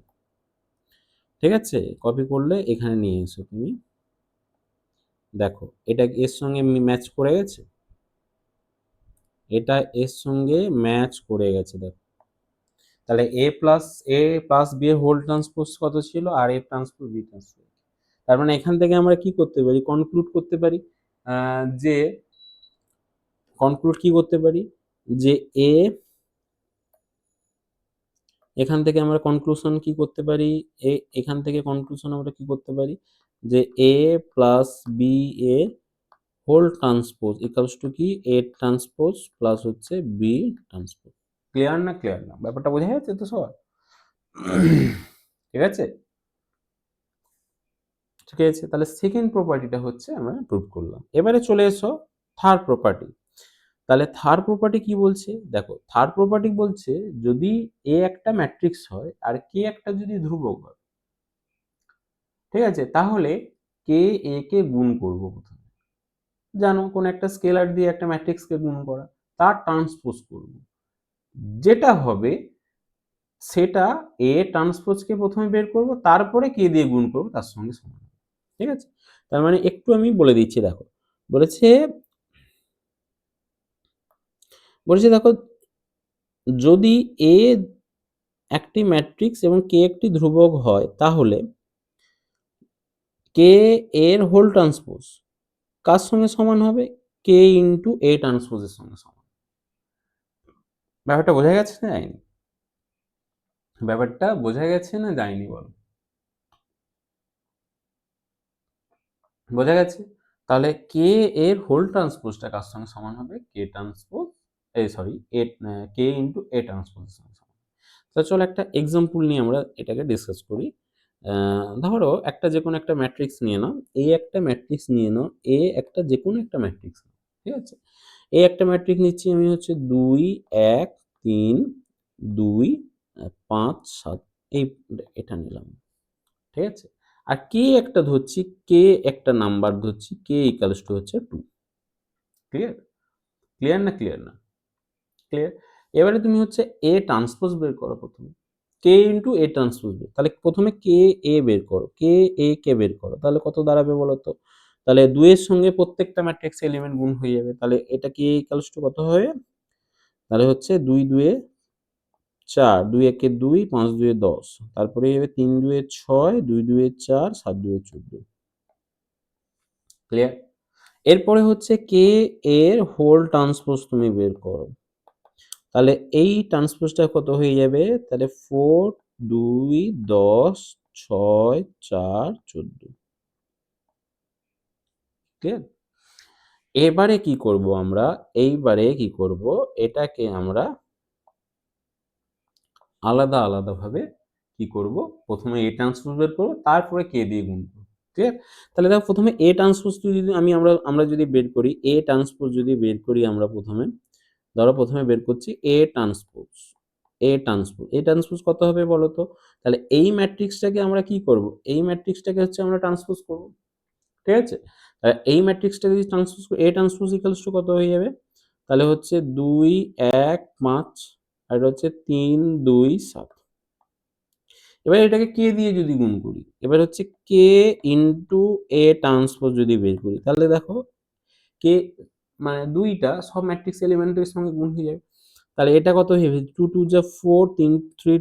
Speaker 1: ঠিক আছে, কপি করলে এখানে নিয়ে এসো তুমি, দেখো এটা এর সঙ্গে ম্যাচ করে গেছে, এটা এর সঙ্গে ম্যাচ করে গেছে। দেখো, তাহলে এ প্লাস বি এর হোল ট্রান্সপোজ কত ছিল, আর এ ট্রান্সপোজ বি ট্রান্সপোজ। তার মানে এখান থেকে আমরা কি করতে পারি, কনক্লুড করতে পারি, যে কি করতে পারি, যে এ, এখান থেকে আমরা কনক্লুশন কি করতে পারি, এখান থেকে কনক্লুশন আমরা কি করতে পারি, যে এ প্লাস বি এর হোল ট্রান্সপোজ ইকুয়ালস টু কি, এ ট্রান্সপোজ প্লাস হচ্ছে বি ট্রান্সপোজ। ক্লিয়ার না? ক্লিয়ার না? ব্যাপারটা বোঝা যাচ্ছে তো সবার? ঠিক আছে, ঠিক আছে, তাহলে সেকেন্ড প্রপার্টিটা হচ্ছে আমরা প্রুভ করলাম। এবারে চলে এসো থার্ড প্রপার্টি। তাহলে থার্ড প্রপার্টি কি বলছে, দেখো থার্ড প্রপার্টি বলছে যদি এ একটা ম্যাট্রিক্স হয় আর কে একটা যদি ধ্রুবক হয়, ঠিক আছে, তাহলে কে এ কে গুণ করব প্রথমে। জানো কোন একটা স্কেলার দিয়ে একটা ম্যাট্রিক্সকে গুণ করা, তার ট্রান্সপোজ করব, যেটা হবে সেটা এ ট্রান্সপোজকে প্রথমে বের করব, তারপরে কে দিয়ে গুণ করব তার সঙ্গে সমান। ঠিক আছে, তার মানে একটু আমি বলে দিচ্ছি। দেখো বলেছে, দেখো যদি এ একটি ম্যাট্রিক্স এবং কে একটি ধ্রুবক হয় তাহলে কে এর হোল ট্রান্সপোজ কার সঙ্গে সমান হবে, কে ইন্টু এ ট্রান্সপোজের সঙ্গে সমান। ব্যাপারটা বোঝা গেছে না যায়নি? ব্যাপারটা বোঝা গেছে না যায়নি বলো? বোঝা গেছে? তাহলে কে এর হোল ট্রান্সপোজটা কার সঙ্গে সমান হবে, কে transpose, sorry, A, K into A ট্রান্সপোজের সঙ্গে সমান। তো চলো একটা এক্সাম্পল নিয়ে আমরা এটাকে ডিসকাস করি। ধরো একটা যে কোনো একটা ম্যাট্রিক্স নিয়ে নাও, এ একটা ম্যাট্রিক্স নিয়ে নাও, এ একটা যে কোনো একটা ম্যাট্রিক্স, ঠিক আছে, এই একটা ম্যাট্রিক্স নিচ্ছি আমি হচ্ছে 2 1 3 2 5 7, এই এটা নিলাম। ঠিক আছে, আর কে একটা ধরছি, কে একটা নাম্বার ধরছি, কে ইকুয়ালস টু হচ্ছে 2। ক্লিয়ার? ক্লিয়ার না? ক্লিয়ার না? ক্লিয়ার? এবারে তুমি হচ্ছে এ ট্রান্সপোজ বের করো প্রথমে, কে ইন্টু এ ট্রান্সপোজ বের, তাহলে প্রথমে কে এ বের করো, কে এ কে বের করো, তাহলে কত দাঁড়াবে বলো তো? তাহলে 2 এর সঙ্গে প্রত্যেকটা ম্যাট্রিক্স এলিমেন্ট গুণ হয়ে যাবে, তাহলে এটা কি ইকুয়ালস টু কত হবে? তাহলে হচ্ছে 2 2 4, 2 1 2, 5 2 10, তারপরে হবে 3 2 6, 2 2 4, 7 2 14। ক্লিয়ার? এরপরে হচ্ছে কে এর হোল ট্রান্সপোজ তুমি বের করো, তাহলে এই ট্রান্সপোজটা কত হয়ে যাবে? তাহলে 4 2 10 6 4 14। ক্লিয়ার? এবারে কি করব আমরা? এইবারে কি করব? এটাকে আমরা আলাদা আলাদাভাবে কি করব? প্রথমে এ ট্রান্সপোজ বের করব, তারপরে কে দিয়ে গুণ করব। ক্লিয়ার? তাহলে দেখো প্রথমে এ ট্রান্সপোজ যদি আমরা যদি বের করি, এ ট্রান্সপোজ যদি বের করি আমরা প্রথমে, ধরো প্রথমে বের করছি এ ট্রান্সপোজ, এ ট্রান্সপোজ কত হবে বলো তো? তাহলে এই ম্যাট্রিক্সটাকে আমরা কি করব? এই ম্যাট্রিক্সটাকে হচ্ছে আমরা ট্রান্সপোজ করব। ঠিক আছে? এই ম্যাট্রিক্সটা যদি ট্রান্সপোজ করি, এ ট্রান্সপোজ ইকুয়ালস টু কত হয়ে যাবে? তাহলে হচ্ছে 2 1 5 আর এটা হচ্ছে 3 2 7। এবার এটাকে কে দিয়ে যদি গুণ করি, এবার হচ্ছে কে ইন্টু এ ট্রান্সপোজ যদি বের করি, তাহলে দেখো কে মানে 2টা সব ম্যাট্রিক্স এলিমেন্টের সঙ্গে গুণ হয়ে যাবে। তাহলে এটা কত হবে? 2 2 যা 4, 3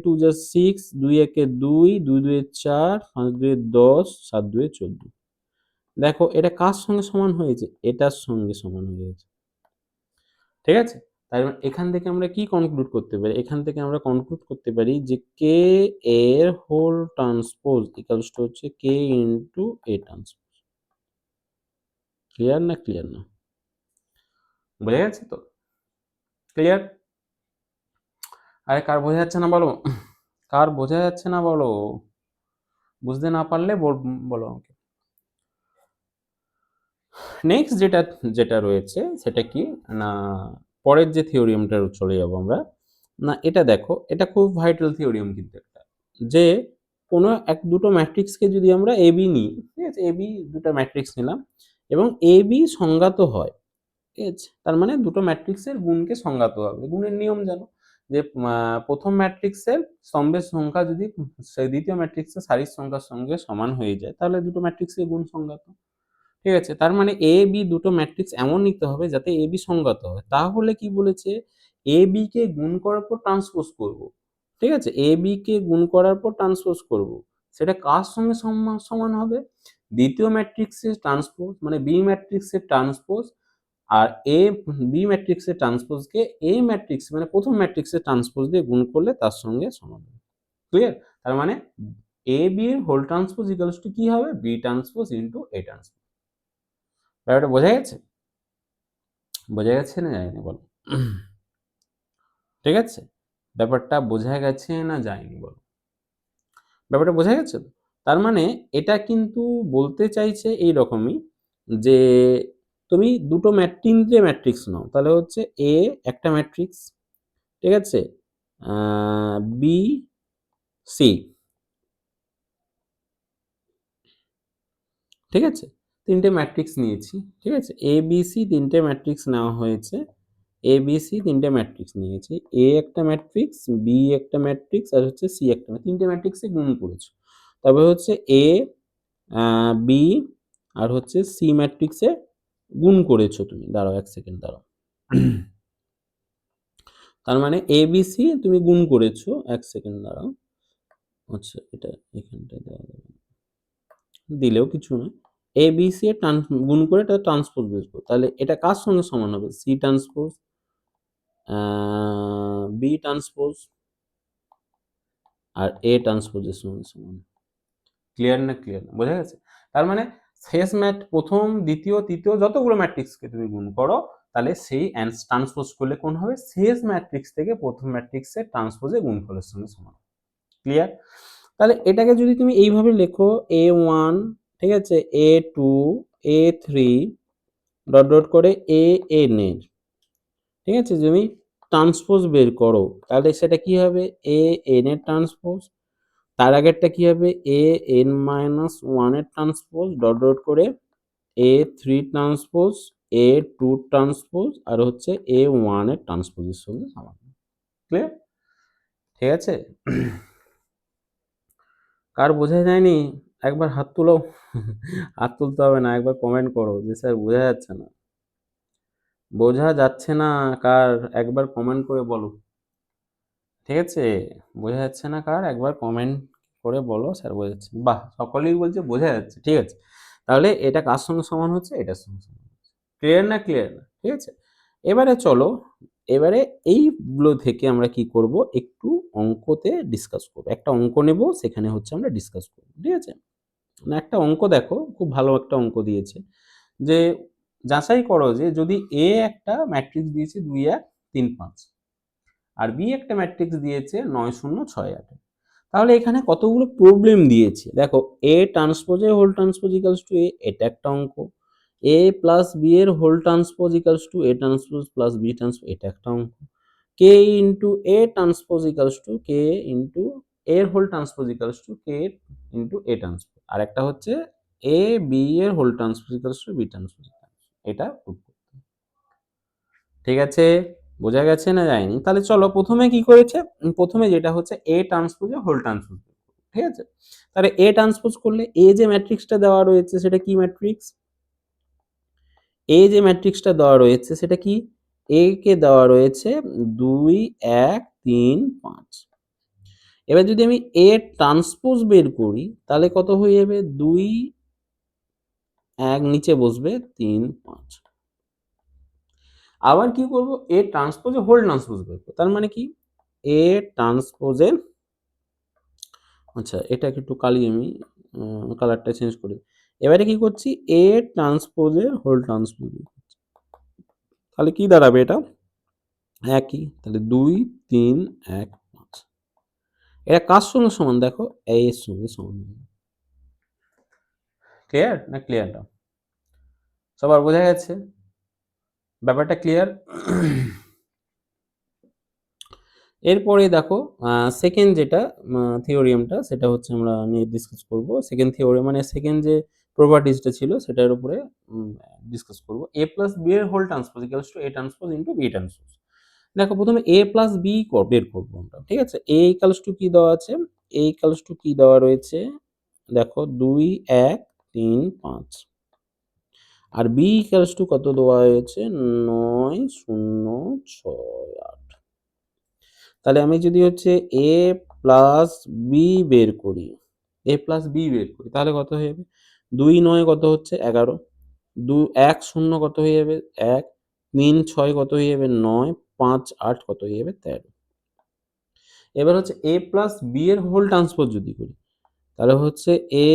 Speaker 1: 2 যা 6, 2 1 2, 2 2 4, 5 2 10, 7 2 14। দেখো এটা কার সঙ্গে সমান হয়েছে? এটার সঙ্গে সমান হয়েছে। ঠিক আছে? তার মানে এখান থেকে আমরা কি কনক্লুড করতে পারি? এখান থেকে আমরা কনক্লুড করতে পারি যে কে এর হোল ট্রান্সপোজ ইকুয়ালস টু হচ্ছে কে ইনটু এ ট্রান্সপোজ। ক্লিয়ার না? ক্লিয়ার না? বোঝা গেছে তো? ক্লিয়ার? আরে কার বোঝা যাচ্ছে না বলো? কার বোঝা যাচ্ছে না বলো? বুঝতে না পারলে বলো আমাকে। নেক্সট যেটা যেটা রয়েছে সেটা কি না, পরের যে থিওরিয়ামটা চলে যাব আমরা, না এটা দেখো, এটা খুব ভাইটাল থিওরিয়াম কিন্তু একটা, যে কোনো এক দুটো ম্যাট্রিক্সকে যদি আমরা এ বি নিই, ঠিক আছে, এ বি দুটো ম্যাট্রিক্স নিলাম এবং এ বি সংজ্ঞাত হয়, ঠিক আছে, তার মানে দুটো ম্যাট্রিক্সের গুণকে সংজ্ঞাত হবে। গুণের নিয়ম জানো যে প্রথম ম্যাট্রিক্সের স্তম্ভের সংখ্যা যদি সেই দ্বিতীয় ম্যাট্রিক্সের সারির সংখ্যার সঙ্গে সমান হয়ে যায়, তাহলে দুটো ম্যাট্রিক্সের গুণ সংজ্ঞাত। ঠিক আছে, তার মানে এ বি দুটো ম্যাট্রিক্স এমন নিতে হবে যাতে এ বি সংগত হয়। তাহলে কি বলেছে? এ বি কে গুণ করার পর ট্রান্সপোজ করব। ঠিক আছে, এ বি কে গুণ করার পর ট্রান্সপোজ করব, সেটা কার সঙ্গে সমান হবে? দ্বিতীয় ম্যাট্রিক্সের ট্রান্সপোজ মানে বি ম্যাট্রিক্সের ট্রান্সপোজ, আর এ বি ম্যাট্রিক্সের ট্রান্সপোজকে এ ম্যাট্রিক্স মানে প্রথম ম্যাট্রিক্সের ট্রান্সপোজ দিয়ে গুণ করলে তার সঙ্গে সমান হবে। ক্লিয়ার? তার মানে এ বি এর হোল ট্রান্সপোজ ইকুয়ালস টু কি হবে? B transpose into A transpose. ব্যাপারটা বোঝা গেছে? বোঝা গেছে না যায়নি বলো? ঠিক আছে? ব্যাপারটা বোঝা গেছে না যায়নি বলো? ব্যাপারটা বোঝা গেছে তো? তার মানে এটা কিন্তু বলতে চাইছে এইরকমই যে তুমি দুটো 3টে ম্যাট্রিক্স নাও, তাহলে হচ্ছে এ একটা ম্যাট্রিক্স, ঠিক আছে? বি, সি, ঠিক আছে? 3টে ম্যাট্রিক্স নিয়েছি, ঠিক আছে? এ, বি, সি 3টে ম্যাট্রিক্স নেওয়া হয়েছে। এ বি সি 3টে ম্যাট্রিক্স নিয়েছি। এ একটা ম্যাট্রিক্স, বি একটা ম্যাট্রিক্স আর হচ্ছে সি একটা, 3টে ম্যাট্রিক্সে গুণ করেছো। তবে হচ্ছে এ, বি আর হচ্ছে সি ম্যাট্রিক্সে গুণ করেছো তুমি। দাঁড়াও 1 সেকেন্ড দাঁড়াও। তার মানে এ বি সি তুমি গুণ করেছো। 1 সেকেন্ড দাঁড়াও। আচ্ছা এটা এখানটায় দেওয়া যাবে না। দিলেও কিছু না। এ বি সি এর গুণ করে এটা ট্রান্সপোজ বের করো। তাহলে এটা কার সঙ্গে সমান হবে? সি ট্রান্সপোজ, বি ট্রান্সপোজ আর এ ট্রান্সপোজের সঙ্গে সমান। ক্লিয়ার না? ক্লিয়ার না? বোঝা গেছে? তার মানে শেষ প্রথম, দ্বিতীয়, তৃতীয় যতগুলো ম্যাট্রিক্সকে তুমি গুণ করো, তাহলে সেই ট্রান্সপোজ করলে কোন হবে? শেষ ম্যাট্রিক্স থেকে প্রথম ম্যাট্রিক্সের ট্রান্সপোজে গুণফলের সঙ্গে সমান। ক্লিয়ার? তাহলে এটাকে যদি তুমি এইভাবে লেখো, A1, ঠিক আছে, A2, A3 ডট ডট করে AN এর, ঠিক আছে, তুমি ট্রান্সপোজ বের করো, তাহলে সেটা কি হবে? AN এর ট্রান্সপোজ, তার আগেরটা কি হবে? AN-1 এর ট্রান্সপোজ ডট ডট করে A3 ট্রান্সপোজ, A2 ট্রান্সপোজ আর হচ্ছে A1 এর ট্রান্সপোজের সঙ্গে সমান। ক্লিয়ার? ঠিক আছে? কার বোঝা যায়নি একবার হাত তুলো। হাত তুলতে হবে না, একবার কমেন্ট করো যে স্যার বোঝা যাচ্ছে না। বোঝা যাচ্ছে না কার একবার কমেন্ট করে বলো। ঠিক আছে? বোঝা যাচ্ছে না কার একবার কমেন্ট করে বলো স্যার বোঝা যাচ্ছে না। বাহ! সকলেই বলছে বোঝা যাচ্ছে। ঠিক আছে। তাহলে এটা কার সঙ্গে সমান হচ্ছে? এটার সঙ্গে সমান হচ্ছে। ক্লিয়ার না? ক্লিয়ার না? ঠিক আছে? এবারে চলো, এবারে এইগুলো থেকে আমরা কি করব? একটু অঙ্কতে ডিসকাস করব। একটা অঙ্ক নেব, সেখানে হচ্ছে আমরা ডিসকাস করব। ঠিক আছে? না একটা অঙ্ক দেখো, খুব ভালো একটা অঙ্ক দিয়েছে। যে যাচাই করো যে যদি A একটা ম্যাট্রিক্স দিয়েছে ২, ১, ৩, ৫ আর B একটা ম্যাট্রিক্স দিয়েছে ৯, ০, ৬, ৮ তাহলে এখানে কতগুলো প্রবলেম দিয়েছে। দেখো A transpose A whole transpose equals to A, এটা একটা অঙ্ক। A প্লাস B এর whole transpose equals to A transpose plus B transpose, এটা একটা অঙ্ক। K into A transpose equals to K into A এর whole transpose equals to K into A transpose. আর একটা হচ্ছে A B এর whole transpose equals to B transpose. এটা prove করতে হবে। ঠিক আছে? বোঝা গেছে না যায়নি? তাহলে চলো প্রথমে কি করেছে? প্রথমে যেটা হচ্ছে A ট্রান্সপোজ এর হোল ট্রান্সপোজ। ঠিক আছে? তাহলে A ট্রান্সপোজ করলে A যে ম্যাট্রিক্সটা দেওয়া রয়েছে সেটা কি ম্যাট্রিক্স? A যে ম্যাট্রিক্সটা দেওয়া রয়েছে সেটা কি? A কে দেওয়া রয়েছে ২, ১, ৩, ৫। এবার যদি আমি A ট্রান্সপোজ বের করি তাহলে কত হয়ে যাবে? ২, ১ নিচে বসবে ৩, ৫। আবার কি করব? A ট্রান্সপোজে হোল ট্রান্সপোজ বের করব। তার মানে কি? A ট্রান্সপোজে, আচ্ছা এটাকে একটু কালি আমি কালারটা চেঞ্জ করি। এবারে কি করছি? A ট্রান্সপোজের হোল ট্রান্সপোজ। তাহলে কি দাঁড়াবে এটা? একই। তাহলে ২, ৩, ১, ৫। এটা কার সঙ্গে সমান দেখো? A এর সঙ্গে সমান। ক্লিয়ার না ক্লিয়ার না? সবার বোঝা গেছে? ব্যাপারটা ক্লিয়ার? এরপরে দেখো সেকেন্ড যেটা থিওরিয়ামটা সেটা হচ্ছে আমরা নিয়ে ডিসকাস করব। সেকেন্ড থিওরি মানে সেকেন্ড যে প্রপার্টিসটা ছিল সেটার উপরে ডিসকাস করব। A প্লাস B এর whole transpose equals to A transpose into B transpose. দেখো প্রথমে A প্লাস B বের করবো আমরা। ঠিক আছে? A ইকুয়ালস টু কি দেওয়া আছে? A ইকুয়ালস টু কি দেওয়া রয়েছে? দেখো ২, ১, ৩, ৫ আর B ইকুয়ালস টু কত দেওয়া হয়েছে? ৯, ০, ৬, ৮। তাহলে আমি যদি হচ্ছে A প্লাস B বের করি, A প্লাস B বের করি তাহলে কত হয়ে যাবে? ২, ৯ কত হচ্ছে? ১১। ১, ০ কত হয়ে যাবে? ১, ৩, ৬ কত হয়ে যাবে? ৯, ৫, ৮ কত হয়ে যাবে? ১৩। এবার হচ্ছে A প্লাস B এর হোল ট্রান্সপোজ যদি করি তাহলে হচ্ছে A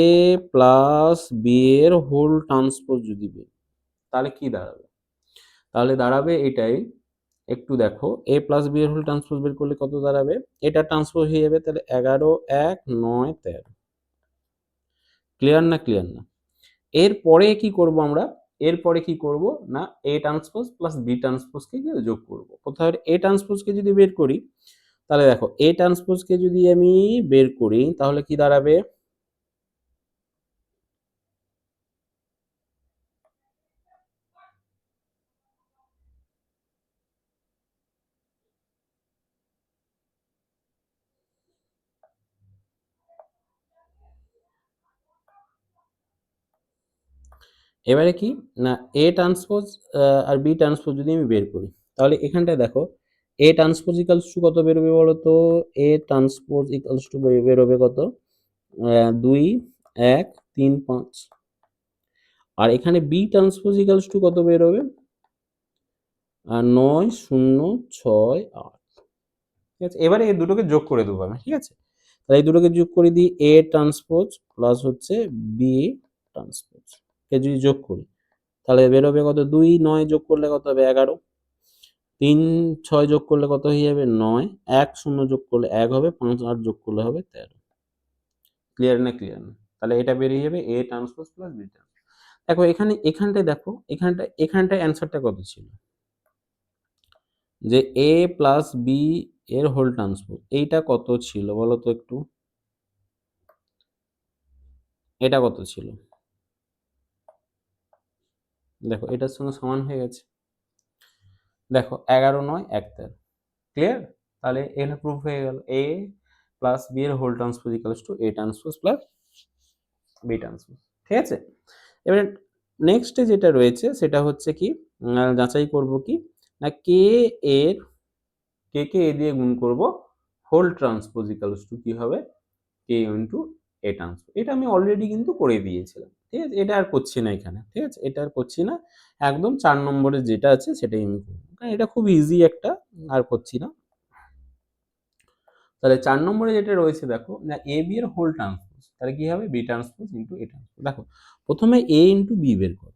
Speaker 1: প্লাস B এর হোল ট্রান্সপোজ যদি বের তাহলে কি দাঁড়াবে? তাহলে দাঁড়াবে এটাই, একটু দেখো A প্লাস B এর হোল ট্রান্সপোজ বের করলে কত দাঁড়াবে? এটা ট্রান্সপোজ হয়ে যাবে তাহলে ১১, ১, ৯, ১৩। ক্লিয়ার না ক্লিয়ার না? এরপরে কি করব আমরা? এরপরে কি করব না A ট্রান্সপোজ প্লাস B ট্রান্সপোজকে যোগ করব। কোথায় A ট্রান্সপোজকে যদি বের করি তাহলে দেখো A ট্রান্সপোজকে যদি আমি বের করি তাহলে কি দাঁড়াবে? এবারে কি না A ট্রান্সপোজ আর B ট্রান্সপোজ যদি আমি বের করি তাহলে এখানটায় দেখো A ট্রান্সপোজ ইকুয়ালস টু কত বেরোবে বলো তো? A ট্রান্সপোজ ইকুয়ালস টু বেরোবে কত? ২, ১, ৩, ৫ আর এখানে B ট্রান্সপোজ ইকুয়ালস টু কত বেরোবে? ৯, ০, ৬, ৮। ঠিক আছে? এবারে এই দুটোকে যোগ করে দেবো আমি। ঠিক আছে? তাহলে এই দুটোকে যোগ করে দিই A ট্রান্সপোজ প্লাস হচ্ছে B ট্রান্সপোজ কে যদি যোগ করি তাহলে বেরোবে কত? ২, ৯ যোগ করলে কত হবে? ১১। ৩, ৬ যোগ করলে কত হয়ে যাবে? ৯। ১, ০ যোগ করলে ১ হবে। ৫, ৮ যোগ করলে হবে ১৩। ক্লিয়ার না ক্লিয়ার না? তাহলে এটা বেরিয়ে যাবে A transpose plus B transpose. দেখো এখানটায় দেখো এখানটায় অ্যান্সারটা কত ছিল? যে A প্লাস B এর হোল ট্রান্সপোজ এইটা কত ছিল বলো তো একটু? এটা কত ছিল? দেখো এটার সঙ্গে সমান হয়ে গেছে। দেখো ১১, ৯, ১, ১৩। ক্লিয়ার? তাহলে এখানে প্রুফ হয়ে গেল এ প্লাস বি এর whole transpose equals to A transpose plus B transpose. ঠিক আছে, এবারে নেক্সটে যেটা রয়েছে সেটা হচ্ছে কি যাচাই করব কি না কে এর কে কে এ দিয়ে গুণ করব হোল ট্রান্সপোজ ইকুয়ালস টু কি হবে কে ইন্টু এ ট্রান্সপোজ। এটা আমি অলরেডি কিন্তু করে দিয়েছিলাম। ঠিক আছে, এটা আর করছি না এখানে। ঠিক আছে, এটা আর করছি না, একদম 4 নম্বরে যেটা আছে সেটাই আমি করব, কারণ এটা খুব ইজি একটা, আর করছি না। তাহলে 4 নম্বরে যেটা রয়েছে দেখো না এ বি এর হোল ট্রান্সপোজ, তাহলে কি হবে B transpose into A transpose. দেখো প্রথমে এ ইন্টু বি বের করো।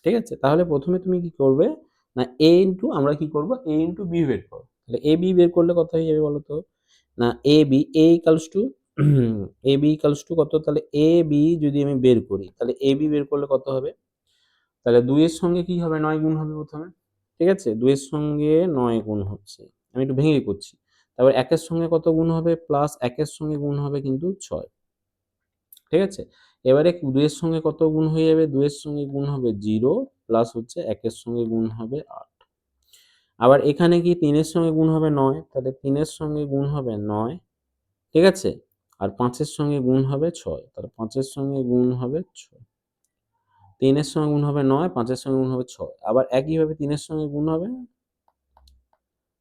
Speaker 1: ঠিক আছে, তাহলে প্রথমে তুমি কি করবে না এ ইন্টু আমরা কি করব এ ইন্টু বি বের করো। তাহলে এ বি বের করলে কত হয়ে যাবে বলো তো না A B A equals to A B equals to কত, তাহলে এ বি যদি আমি বের করি তাহলে এ বি বের করলে কত হবে, তাহলে 2 এর সঙ্গে কি হবে 9 গুণ হবে প্রথমে। ঠিক আছে, 2 এর সঙ্গে 9 গুণ হচ্ছে, আমি একটু ভেঙে করছি। তারপর 1 এর সঙ্গে কত গুণ হবে প্লাস 1 এর সঙ্গে গুণ হবে কিন্তু 6। ঠিক আছে, এবারে 2 এর সঙ্গে কত গুণ হয়ে যাবে 2 এর সঙ্গে গুণ হবে 0 প্লাস হচ্ছে 1 এর সঙ্গে গুণ হবে 8। আবার এখানে কি 3 এর সঙ্গে গুণ হবে 9, তাহলে 3 এর সঙ্গে গুণ হবে 9। ঠিক আছে, আর 5 এর সঙ্গে গুণ হবে 6, তাহলে 5 এর সঙ্গে গুণ হবে 6। 3 এর সঙ্গে গুণ হবে 9, 5 এর সঙ্গে গুণ হবে 6। আবার একইভাবে 3 এর সঙ্গে গুণ হবে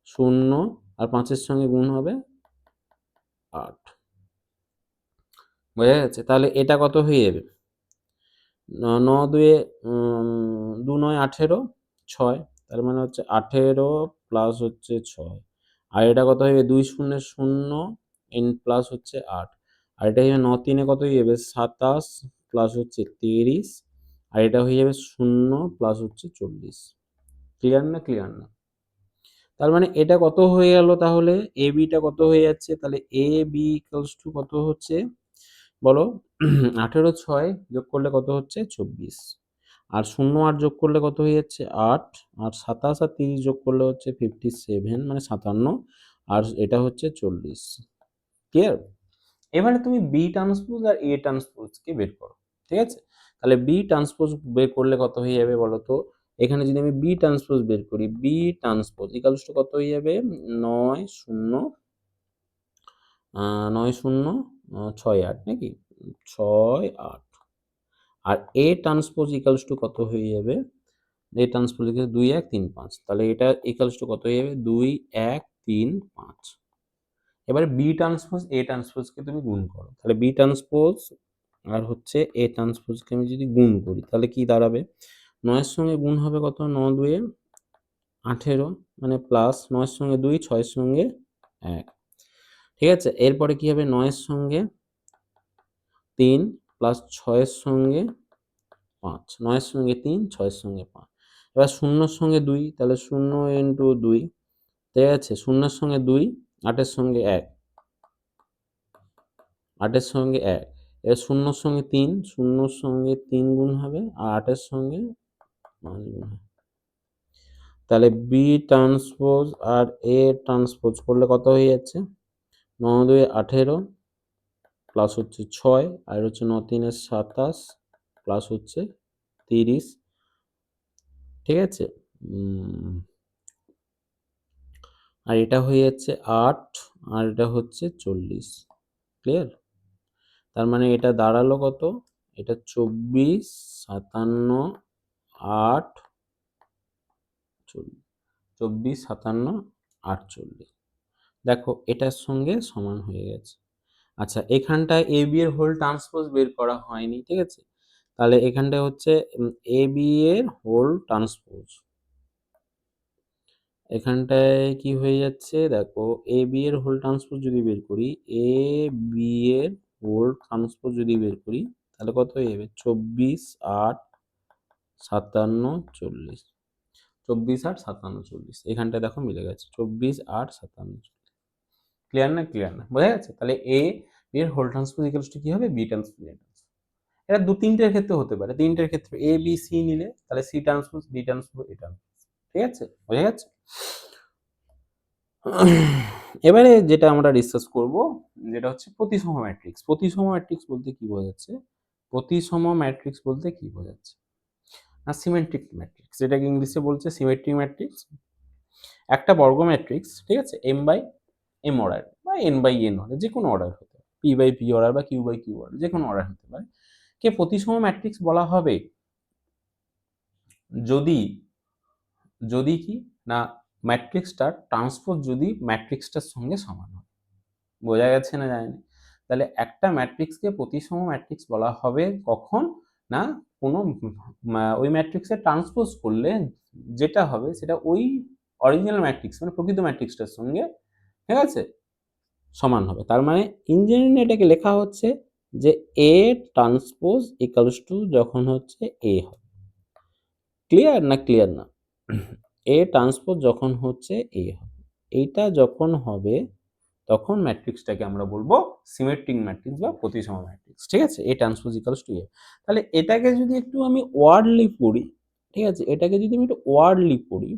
Speaker 1: 0 আর 5 এর সঙ্গে গুণ হবে 8। বোঝা যাচ্ছে, তাহলে এটা কত হয়ে যাবে 9 দুয়ে 2 9 18 6, তার মানে হচ্ছে 18 প্লাস হচ্ছে 6। আর এটা কত হবে 2 শূন্যে 0 এন প্লাস হচ্ছে 8। আর এটা হয়ে 9 3 কত হয়ে যাবে 27 প্লাস হচ্ছে 23। আর এটা হয়ে যাবে 0 প্লাস হচ্ছে 40। ক্লিয়ার না ক্লিয়ার না? তার মানে এটা কত হয়ে গেল তাহলে এ বিটা কত হয়ে যাচ্ছে, তাহলে এ বি ইকুয়ালস টু কত হচ্ছে বলো 18 6 যোগ করলে কত হচ্ছে 24। আর 0 8 যোগ করলে কত হয়ে যাচ্ছে 8। আর 27 আর 30 যোগ করলে হচ্ছে 57 মানে 57। আর এটা হচ্ছে 40। ক্লিয়ার? এবারে তুমি বি ট্রান্সপোজ আর এ ট্রান্সপোজ কে বের করো। ঠিক আছে, তাহলে বি ট্রান্সপোজ বের করলে কত হয়ে যাবে বলো তো, এখানে যদি আমি বি ট্রান্সপোজ বের করি বি ট্রান্সপোজ ইকুয়ালস টু কত হয়ে যাবে 9 0 9 0 6 8 নাকি 6 8। আর এ ট্রান্সপোজ ইকুয়ালস টু কত হয়ে যাবে, এ ট্রান্সপোজ ইকুয়াল 2 1 3 5, তাহলে এটা ইকুয়ালস টু কত হয়ে যাবে 2 1 3 5। এবারে বি ট্রান্সপোজ এ ট্রান্সপোজকে তুমি গুণ করো, তাহলে বি ট্রান্সপোজ আর হচ্ছে এ ট্রান্সপোজকে আমি যদি গুণ করি তাহলে কি দাঁড়াবে 9 এর সঙ্গে গুণ হবে কত 9 2 18 মানে প্লাস 9 এর সঙ্গে 2 6 এর সঙ্গে 1। ঠিক আছে, এরপরে কি হবে 9 এর সঙ্গে 3 প্লাস 6 এর সঙ্গে 5, 9 এর সঙ্গে 3 6 এর সঙ্গে 5। এবার 0 এর সঙ্গে 2, তাহলে 0 ইন্টু 2। ঠিক আছে, 0 এর সঙ্গে 2 8 এর সঙ্গে 1, 8 এর সঙ্গে 1। এবার 0 এর সঙ্গে 3, 0 এর সঙ্গে 3 গুণ হবে আর 8 এর সঙ্গে 5 গুণ হবে। তাহলে বি ট্রান্সপোজ আর এ ট্রান্সপোজ করলে কত হয়ে যাচ্ছে 9 2 18 প্লাস হচ্ছে 6 আর হচ্ছে 9 3 27 প্লাস হচ্ছে 30। ঠিক আছে, আর এটা হয়ে যাচ্ছে 8 আর এটা হচ্ছে 40। ক্লিয়ার? তার মানে এটা দাঁড়ালো কত, এটা 24 57 8 40, 24 57 48। দেখো এটার সঙ্গে সমান হয়ে গেছে। আচ্ছা, এখানটায় এ বি এর হোল ট্রান্সপোজ বের করা হয়নি। ঠিক আছে, তাহলে এখানটায় হচ্ছে এ বি এর হোল ট্রান্সপোজ, এখানটায় কি হয়ে যাচ্ছে দেখো এ বি এর হোল ট্রান্সপোজ যদি বের করি এ বি এর হোল ট্রান্সপোজ যদি বের করি তাহলে কত হয়ে যাবে 24 8 57 40। 24 8 57 40, এখানটায় দেখো মিলে গেছে 24 8 57। ক্লিয়ার না ক্লিয়ার না বোঝা গেছে? তাহলে এ বি এর হোল ট্রান্সপোজ ইকুয়ালস টু কি হবে বি ট্রান্সপোজ এ ট্রান্সপোজ। এটা দু তিনটের ক্ষেত্রে হতে পারে, তিনটের ক্ষেত্রে এ বি সি নিলে তাহলে C transpose B transpose A transpose. ঠিক আছে, বোঝা গেছে? এবারে যেটা আমরা ডিসকাস করব যেটা হচ্ছে প্রতিসম ম্যাট্রিক্স। প্রতিসম ম্যাট্রিক্স বলতে কি বোঝাচ্ছে, প্রতিসম ম্যাট্রিক্স বলতে কি বোঝাচ্ছে না সিমেট্রিক ম্যাট্রিক্স, যেটাকে ইংলিশে বলছে সিমেট্রিক ম্যাট্রিক্স। একটা বর্গ ম্যাট্রিক্স, ঠিক আছে, এম বাই এম অর্ডার বা এন বাই এন অর্ডার, যে কোনো অর্ডার হতে পারে, পি বাই পি অর্ডার বা কিউ বাই কিউ অর্ডার, যে কোনো অর্ডার হতে পারে, কে প্রতিসম ম্যাট্রিক্স বলা হবে যদি যদি কি না ম্যাট্রিক্সটার ট্রান্সপোজ যদি ম্যাট্রিক্সটার সঙ্গে সমান হয়। বোঝা গেছে না জানি। তাহলে একটা ম্যাট্রিক্সকে প্রতিসম ম্যাট্রিক্স বলা হবে কখন না কোনো ওই ম্যাট্রিক্সে ট্রান্সপোজ করলে যেটা হবে সেটা ওই অরিজিনাল ম্যাট্রিক্স মানে প্রকৃত ম্যাট্রিক্সটার সঙ্গে, ঠিক আছে, সমান হবে। তার মানে ইঞ্জিনিয়ারিং এটাকে লেখা হচ্ছে যে এ ট্রান্সপোজ ইকুয়ালস টু যখন হচ্ছে এ হবে। ক্লিয়ার না ক্লিয়ার না? এ ট্রান্সপোজ যখন হচ্ছে এ হবে, এইটা যখন হবে তখন ম্যাট্রিক্সটাকে আমরা বলবো সিমেট্রিক ম্যাট্রিক্স বা প্রতিসম ম্যাট্রিক্স, ঠিক আছে, এ ট্রান্সপোজ ইকুয়ালস টু এ। তাহলে এটাকে যদি একটু আমি ওয়ার্ডলি পড়ি, ঠিক আছে, এটাকে যদি আমি একটু ওয়ার্ডলি পড়ি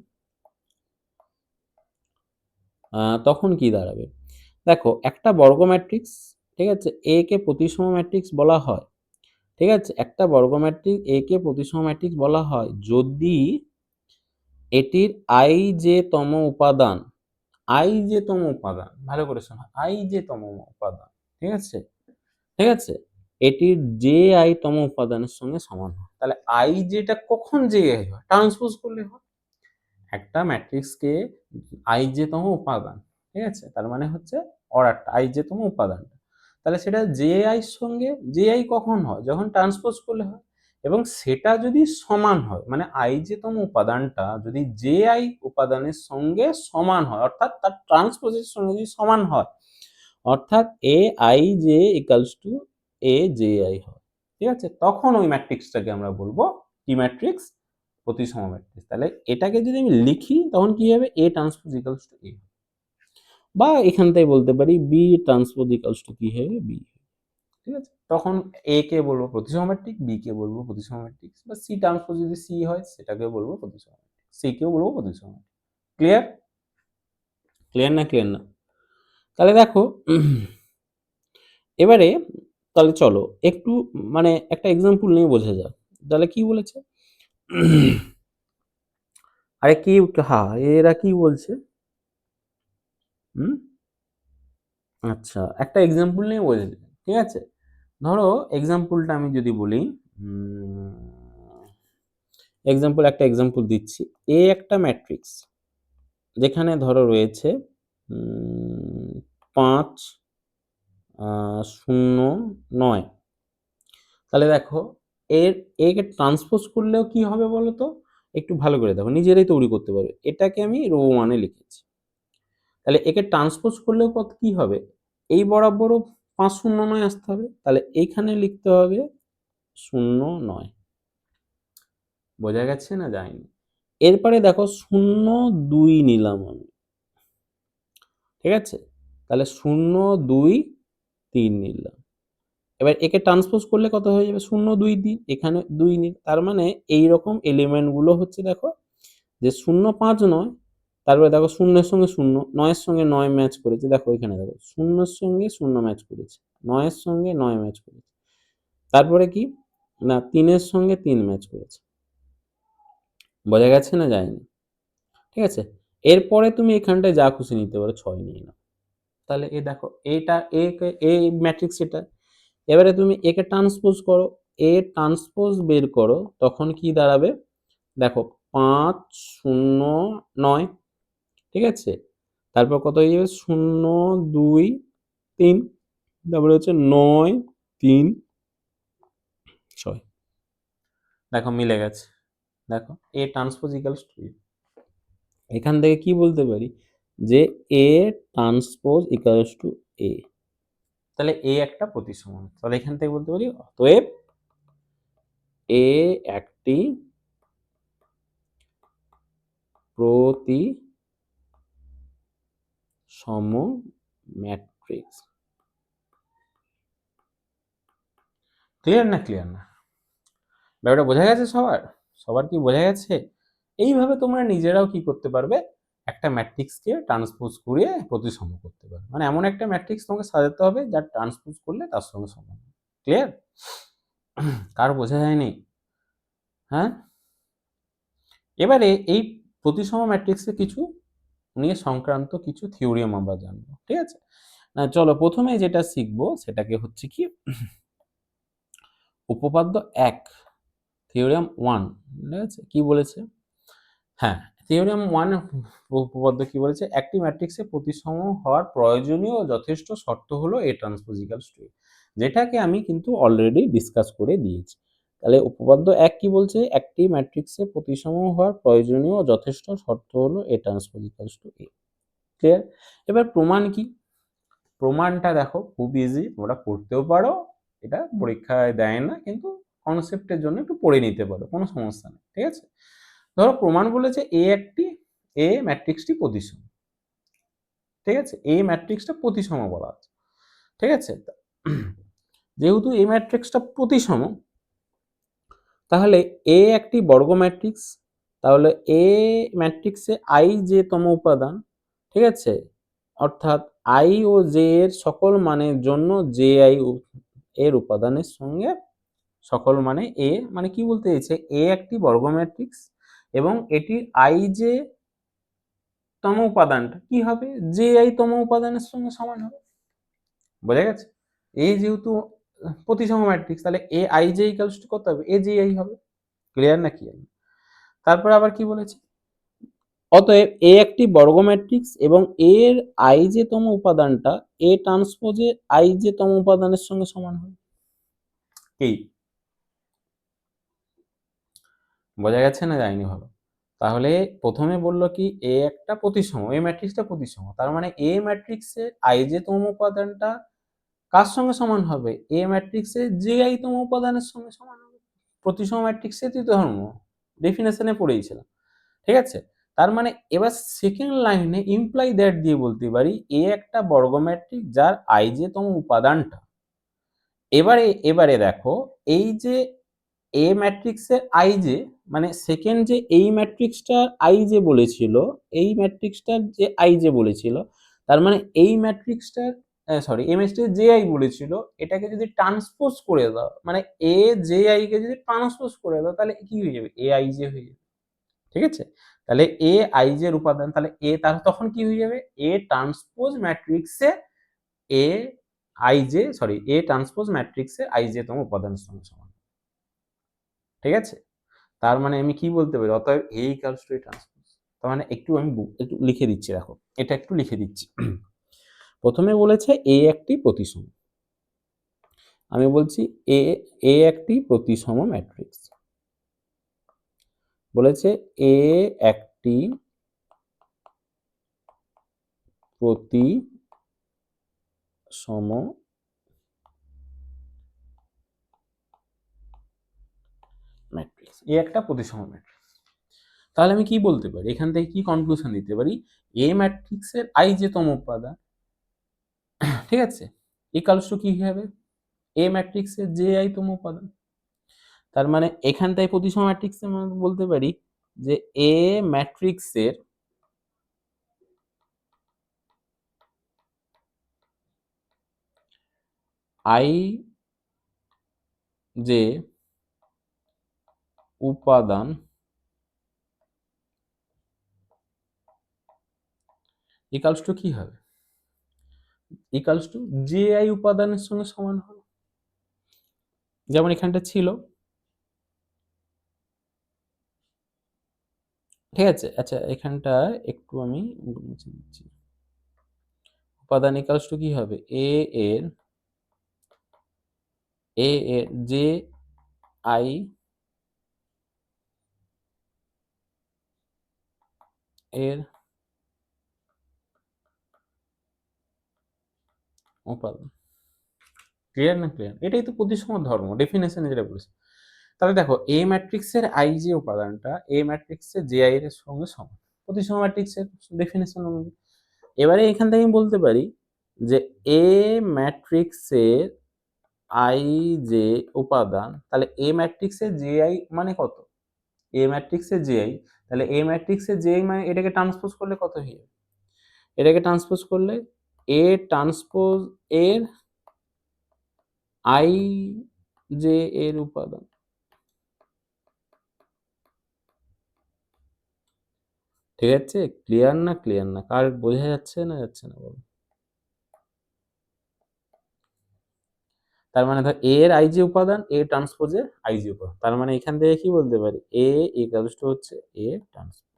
Speaker 1: তখন কি দাঁড়াবে? দেখো একটা বর্গ ম্যাট্রিক্স, ঠিক আছে, এ কে প্রতিসম ম্যাট্রিক্স বলা হয়, ঠিক আছে, একটা বর্গ ম্যাট্রিক্স এ কে প্রতিসম ম্যাট্রিক্স বলা হয় যদি এটির আই যে তম উপাদান, আই যে তম উপাদান, ভালো করে শোনো, আই যে তম উপাদান, ঠিক আছে, ঠিক আছে, এটির যে আই তম উপাদানের সঙ্গে সমান হয়। তাহলে আই যেটা কখন যে আই হয়? ট্রান্সপোজ করলে হয়। একটা ম্যাট্রিক্সকে আই যে তম উপাদান, ঠিক আছে, তার মানে হচ্ছে অর্ডারটা আই যে তম উপাদানটা, তাহলে সেটা জে আই সঙ্গে জে আই কখন হয়? যখন ট্রান্সপোজ করলে হয়। এবং সেটা যদি সমান হয় মানে আই যে তম উপাদানটা যদি জে আই উপাদানের সঙ্গে সমান হয়, অর্থাৎ তার ট্রান্সপোজের সঙ্গে যদি সমান হয়, অর্থাৎ A I J equals to A J I হয়, ঠিক আছে, তখন ওই ম্যাট্রিক্সটাকে আমরা বলবো কি ম্যাট্রিক্স? প্রতিসম ম্যাট্রিক্স। তাহলে এটাকে যদি আমি লিখি তখন কি হবে? এ ট্রান্সপোজ ইকালস টু এ, বা এখান থেকে বলতে পারি বি ট্রান্সপোজ ইকালস টু কি হবে? বি, ঠিক আছে, তখন এ কে বলবো প্রতিসম ম্যাট্রিক্স, বি কে বলবো প্রতিসম ম্যাট্রিক্স, বা সি ট্রান্সপোজ যদি সি হয় সেটাকে বলবো প্রতিসম ম্যাট্রিক্স, সি কেও বলবো প্রতিসম ম্যাট্রিক্স। ক্লিয়ার? ক্লিয়ার না ক্লিয়ার না? তাহলে দেখো এবারে তাহলে চলো একটু মানে একটা এক্সাম্পল নিয়ে বোঝা যাক। তাহলে কি বলেছে? আরে কি, হ্যাঁ এরা কি বলছে? হুম, আচ্ছা একটা এক্সাম্পল নিয়ে বোঝা যায়, ঠিক আছে। ধরো এক্সাম্পলটা আমি যদি বলি, এক্সাম্পল একটা এক্সাম্পল দিচ্ছি, এ একটা ম্যাট্রিক্স যেখানে ধরো রয়েছে 5 0 9। তাহলে দেখো এর একে ট্রান্সপোজ করলেও কি হবে বলো তো? একটু ভালো করে দেখো, নিজেরাই তৈরি করতে পারবে। এটাকে আমি রো ওয়ানে লিখেছি, তাহলে একে ট্রান্সপোজ করলেও কত কি হবে? এই বরাবরও 5 0 9 আসতে হবে, তাহলে এইখানে লিখতে হবে 0 9। বোঝা গেছে না যায়নি? এরপরে দেখো 0 2 নিলাম আমি, ঠিক আছে, তাহলে 0 2 3 নিলাম। এবার একে ট্রান্সপোজ করলে কত হয়ে যাবে? 0 2 দিই, এখানে 2 নিই, তার মানে এইরকম এলিমেন্ট গুলো হচ্ছে দেখো যে 0 5 9, তারপরে দেখো 0 এর সঙ্গে 0, 9 এর সঙ্গে 9 ম্যাচ করেছে, দেখো এখানে দেখো 0 এর সঙ্গে 0 ম্যাচ করেছে, 9 এর সঙ্গে 9 ম্যাচ করেছে, তারপরে কি না 3 এর সঙ্গে 3 ম্যাচ করেছে। বোঝা গেছে না যায়নি? ঠিক আছে, এরপরে তুমি এখানটায় যা খুশি নিতে পারো, 6 নিয়ে নাও। তাহলে এ দেখো এটা এ ম্যাট্রিক্স এটা। এবারে তুমি একে ট্রান্সপোজ করো, এ ট্রান্সপোজ বের করো, তখন কি দাঁড়াবে? দেখো 5 0 9, ঠিক আছে, তারপর কত হয়ে যাবে? 0 2 3, তারপরে হচ্ছে 9 3 6। দেখো মিলে গেছে। দেখো এ ট্রান্সপোজ ইকুয়ালস টু এ। এখান থেকে কি বলতে পারি যে এ ট্রান্সপোজ ইকুয়ালস টু এ। তাহলে এ একটা প্রতিসম। তাহলে এখান থেকে বলতে পারি অতএব এ একটি প্রতিসম ম্যাট্রিক্স। ক্লিয়ার না ক্লিয়ার না? ব্যাপারটা বোঝা গেছে সবার? সবার কি বোঝা গেছে? এইভাবে তোমরা নিজেরাও কি করতে পারবে? একটা ম্যাট্রিক্সকে ট্রান্সপোজ করিয়ে প্রতিসম করতে পারবে। মানে এমন একটা ম্যাট্রিক্স তোমাকে সাজাতে হবে যার ট্রান্সপোজ করলে তার সঙ্গে সমান। ক্লিয়ার? কার বোঝা যায়নি? হ্যাঁ? এবারে এই প্রতিসম ম্যাট্রিক্সে কিছু নিয়ে সংক্রান্ত কিছু থিওরিয়াম আমরা জানবো, ঠিক আছে? না চলো প্রথমে যেটা শিখবো সেটাকে হচ্ছে কি উপপাদ্য 1 থিওরিয়াম 1, ঠিক আছে? কি বলেছে? হ্যাঁ, থিওরিয়াম 1 উপপাদ্য কি বলেছে? একটি ম্যাট্রিক্সে প্রতিসম হওয়ার প্রয়োজনীয় যথেষ্ট শর্ত হলো A transpose equals to A, যেটাকে আমি কিন্তু অলরেডি ডিসকাস করে দিয়েছি। তাহলে উপপাদ্য 1 কি বলছে? একটি ম্যাট্রিক্সে প্রতিসম হওয়ার প্রয়োজনীয় যথেষ্ট শর্ত হলো A transpose equals to A। Clear? এবার প্রমাণ কি? প্রমাণটা দেখো খুব ইজি, তোমরা পড়তেও পারো, এটা পরীক্ষায় দেয় না, কিন্তু কনসেপ্টের জন্য একটু পড়ে নিতে পারো, কোনো সমস্যা নেই, ঠিক আছে? ধরো প্রমাণ বলেছে এ ম্যাট্রিক্সটি প্রতিসম, ঠিক আছে? এ ম্যাট্রিক্সটা প্রতিসম বলা আছে, ঠিক আছে? যেহেতু এ ম্যাট্রিক্সটা প্রতিসম, তাহলে এ একটি বর্গ ম্যাট্রিক্স, তাহলে এ ম্যাট্রিক্সে আই যে তম উপাদান, ঠিক আছে? অর্থাৎ আই ও জে এর সকল মানের জন্য জে আই এর উপাদানের সঙ্গে সকল মানে এ, মানে কি বলতে চাইছে? এ একটি বর্গ ম্যাট্রিক্স এবং এটির আই যে তম উপাদানটা কি হবে? জে আই তম উপাদানের সঙ্গে সমান হবে। বোঝা গেছে? এ যেহেতু প্রতিসম ম্যাট্রিক্স, তাহলে A I J equals to কত হবে? এ জে আই হবে। ক্লিয়ার নাকি? তারপর আবার কি বলেছে? অতএব এ একটি বর্গ ম্যাট্রিক্স এবং এর আই যে তম উপাদানটা এ ট্রান্সপোজের আই যে তম উপাদানের সঙ্গে সমান হবে। কি বোঝা গেছে না যায়নি ভালো? তাহলে প্রথমে বললো কি এ একটা প্রতিসম, এ ম্যাট্রিক্সটা প্রতিসম, তার মানে এ ম্যাট্রিক্সের আই যে তম উপাদানটা কার সঙ্গে সমান হবে? এ ম্যাট্রিক্সের যে আই তম উপাদানের সঙ্গে সমান হবে। প্রতিসম ম্যাট্রিক্সের ধর্ম ডেফিনেশনে পড়েছিলাম, ঠিক আছে? তার মানে এবার সেকেন্ড লাইনে ইমপ্লাই দ্যাট দিয়ে বলতে পারি এ একটা বর্গ ম্যাট্রিক্স যার আই যে তম উপাদানটা, এবারে দেখো এই যে এ ম্যাট্রিক্সের আই যে, মানে সেকেন্ড যে এই ম্যাট্রিক্সটার আই যে বলেছিল, এই ম্যাট্রিক্সটার যে আই যে বলেছিল, তার মানে এই ম্যাট্রিক্সটার সরি এই ম্যাট্রিক্সটার যে আই বলেছিল, এটাকে যদি ট্রান্সপোজ করে দাও, মানে এ জে আই কে যদি ট্রান্সপোজ করে দাও, তাহলে কি হয়ে যাবে? এ আই জে হয়ে যাবে, ঠিক আছে? তাহলে এ আই জে এর উপাদান, তাহলে এ তার তখন কি হয়ে যাবে? এ ট্রান্সপোজ ম্যাট্রিক্সে A I J sorry A transpose ম্যাট্রিক্সে আই জে তম উপাদানের সঙ্গে সমান, ঠিক আছে? তার মানে আমি কি বলতে পারি? অতএব এ ইকুয়ালস টু এ ট্রান্সপোজ। তার মানে আমি একটু লিখে দিচ্ছি, দেখো এটা একটু লিখে দিচ্ছি। প্রথমে বলেছে এ একটি প্রতিসম, আমি বলছি এ একটি প্রতিসম ম্যাট্রিক্স। বলেছে এ একটি প্রতিসম ম্যাট্রিক্স, এ একটা প্রতিসম ম্যাট্রিক্স। তাহলে আমি কি বলতে পারি? এখান থেকে কি কনক্লুশন দিতে পারি? এ ম্যাট্রিক্সের আই যে তম উপাদান, ঠিক আছে, ইকুয়ালস টু কি হবে? এ ম্যাট্রিক্সের যে আই তম উপাদান। তার মানে এখান থেকে প্রতিসম ম্যাট্রিক্সের মধ্যে বলতে পারি যে এ ম্যাট্রিক্সের আই যে উপাদান ইকুয়ালস টু কি হবে? ইকুয়ালস টু যে আই উপাদানের সঙ্গে সমান হবে, যেমন এখানটা ছিল, ঠিক আছে? আচ্ছা এখানটা একটু আমি মুছে দিচ্ছি। উপাদান ইকুয়ালস টু কি হবে? এ এর যে আই এর উপাদান। ক্লিয়ার না ক্লিয়ার? এটাই তো প্রতিসম ধর্ম, ডেফিনেশনে যেটা বলেছে। তাহলে দেখো এ ম্যাট্রিক্সের আই যে উপাদানটা এ ম্যাট্রিক্সের যে আই এর সঙ্গে সমান, প্রতিসম ম্যাট্রিক্সের ডেফিনেশন অনুযায়ী। এবারে এখান থেকে আমি বলতে পারি যে এ ম্যাট্রিক্সের আই যে উপাদান, তাহলে এ ম্যাট্রিক্সের যে আই মানে কত? এ ম্যাট্রিক্সের যে আই, তাহলে এ ম্যাট্রিক্সের যে আই মানে এটাকে ট্রান্সপোজ করলে কত হয়ে যাবে? এটাকে ট্রান্সপোজ করলে এ ট্রান্সপোজ এর আই যে এর উপাদান, ঠিক আছে? ক্লিয়ার না, ক্লিয়ার না? কার বোঝা যাচ্ছে না যাচ্ছে না বলো? তার মানে ধর A এর i j উপাদান A ট্রান্সপোজের i j উপাদান। তার মানে এখান থেকে কি বলতে পারি? A ইকুয়ালস টু হচ্ছে A ট্রান্সপোজ।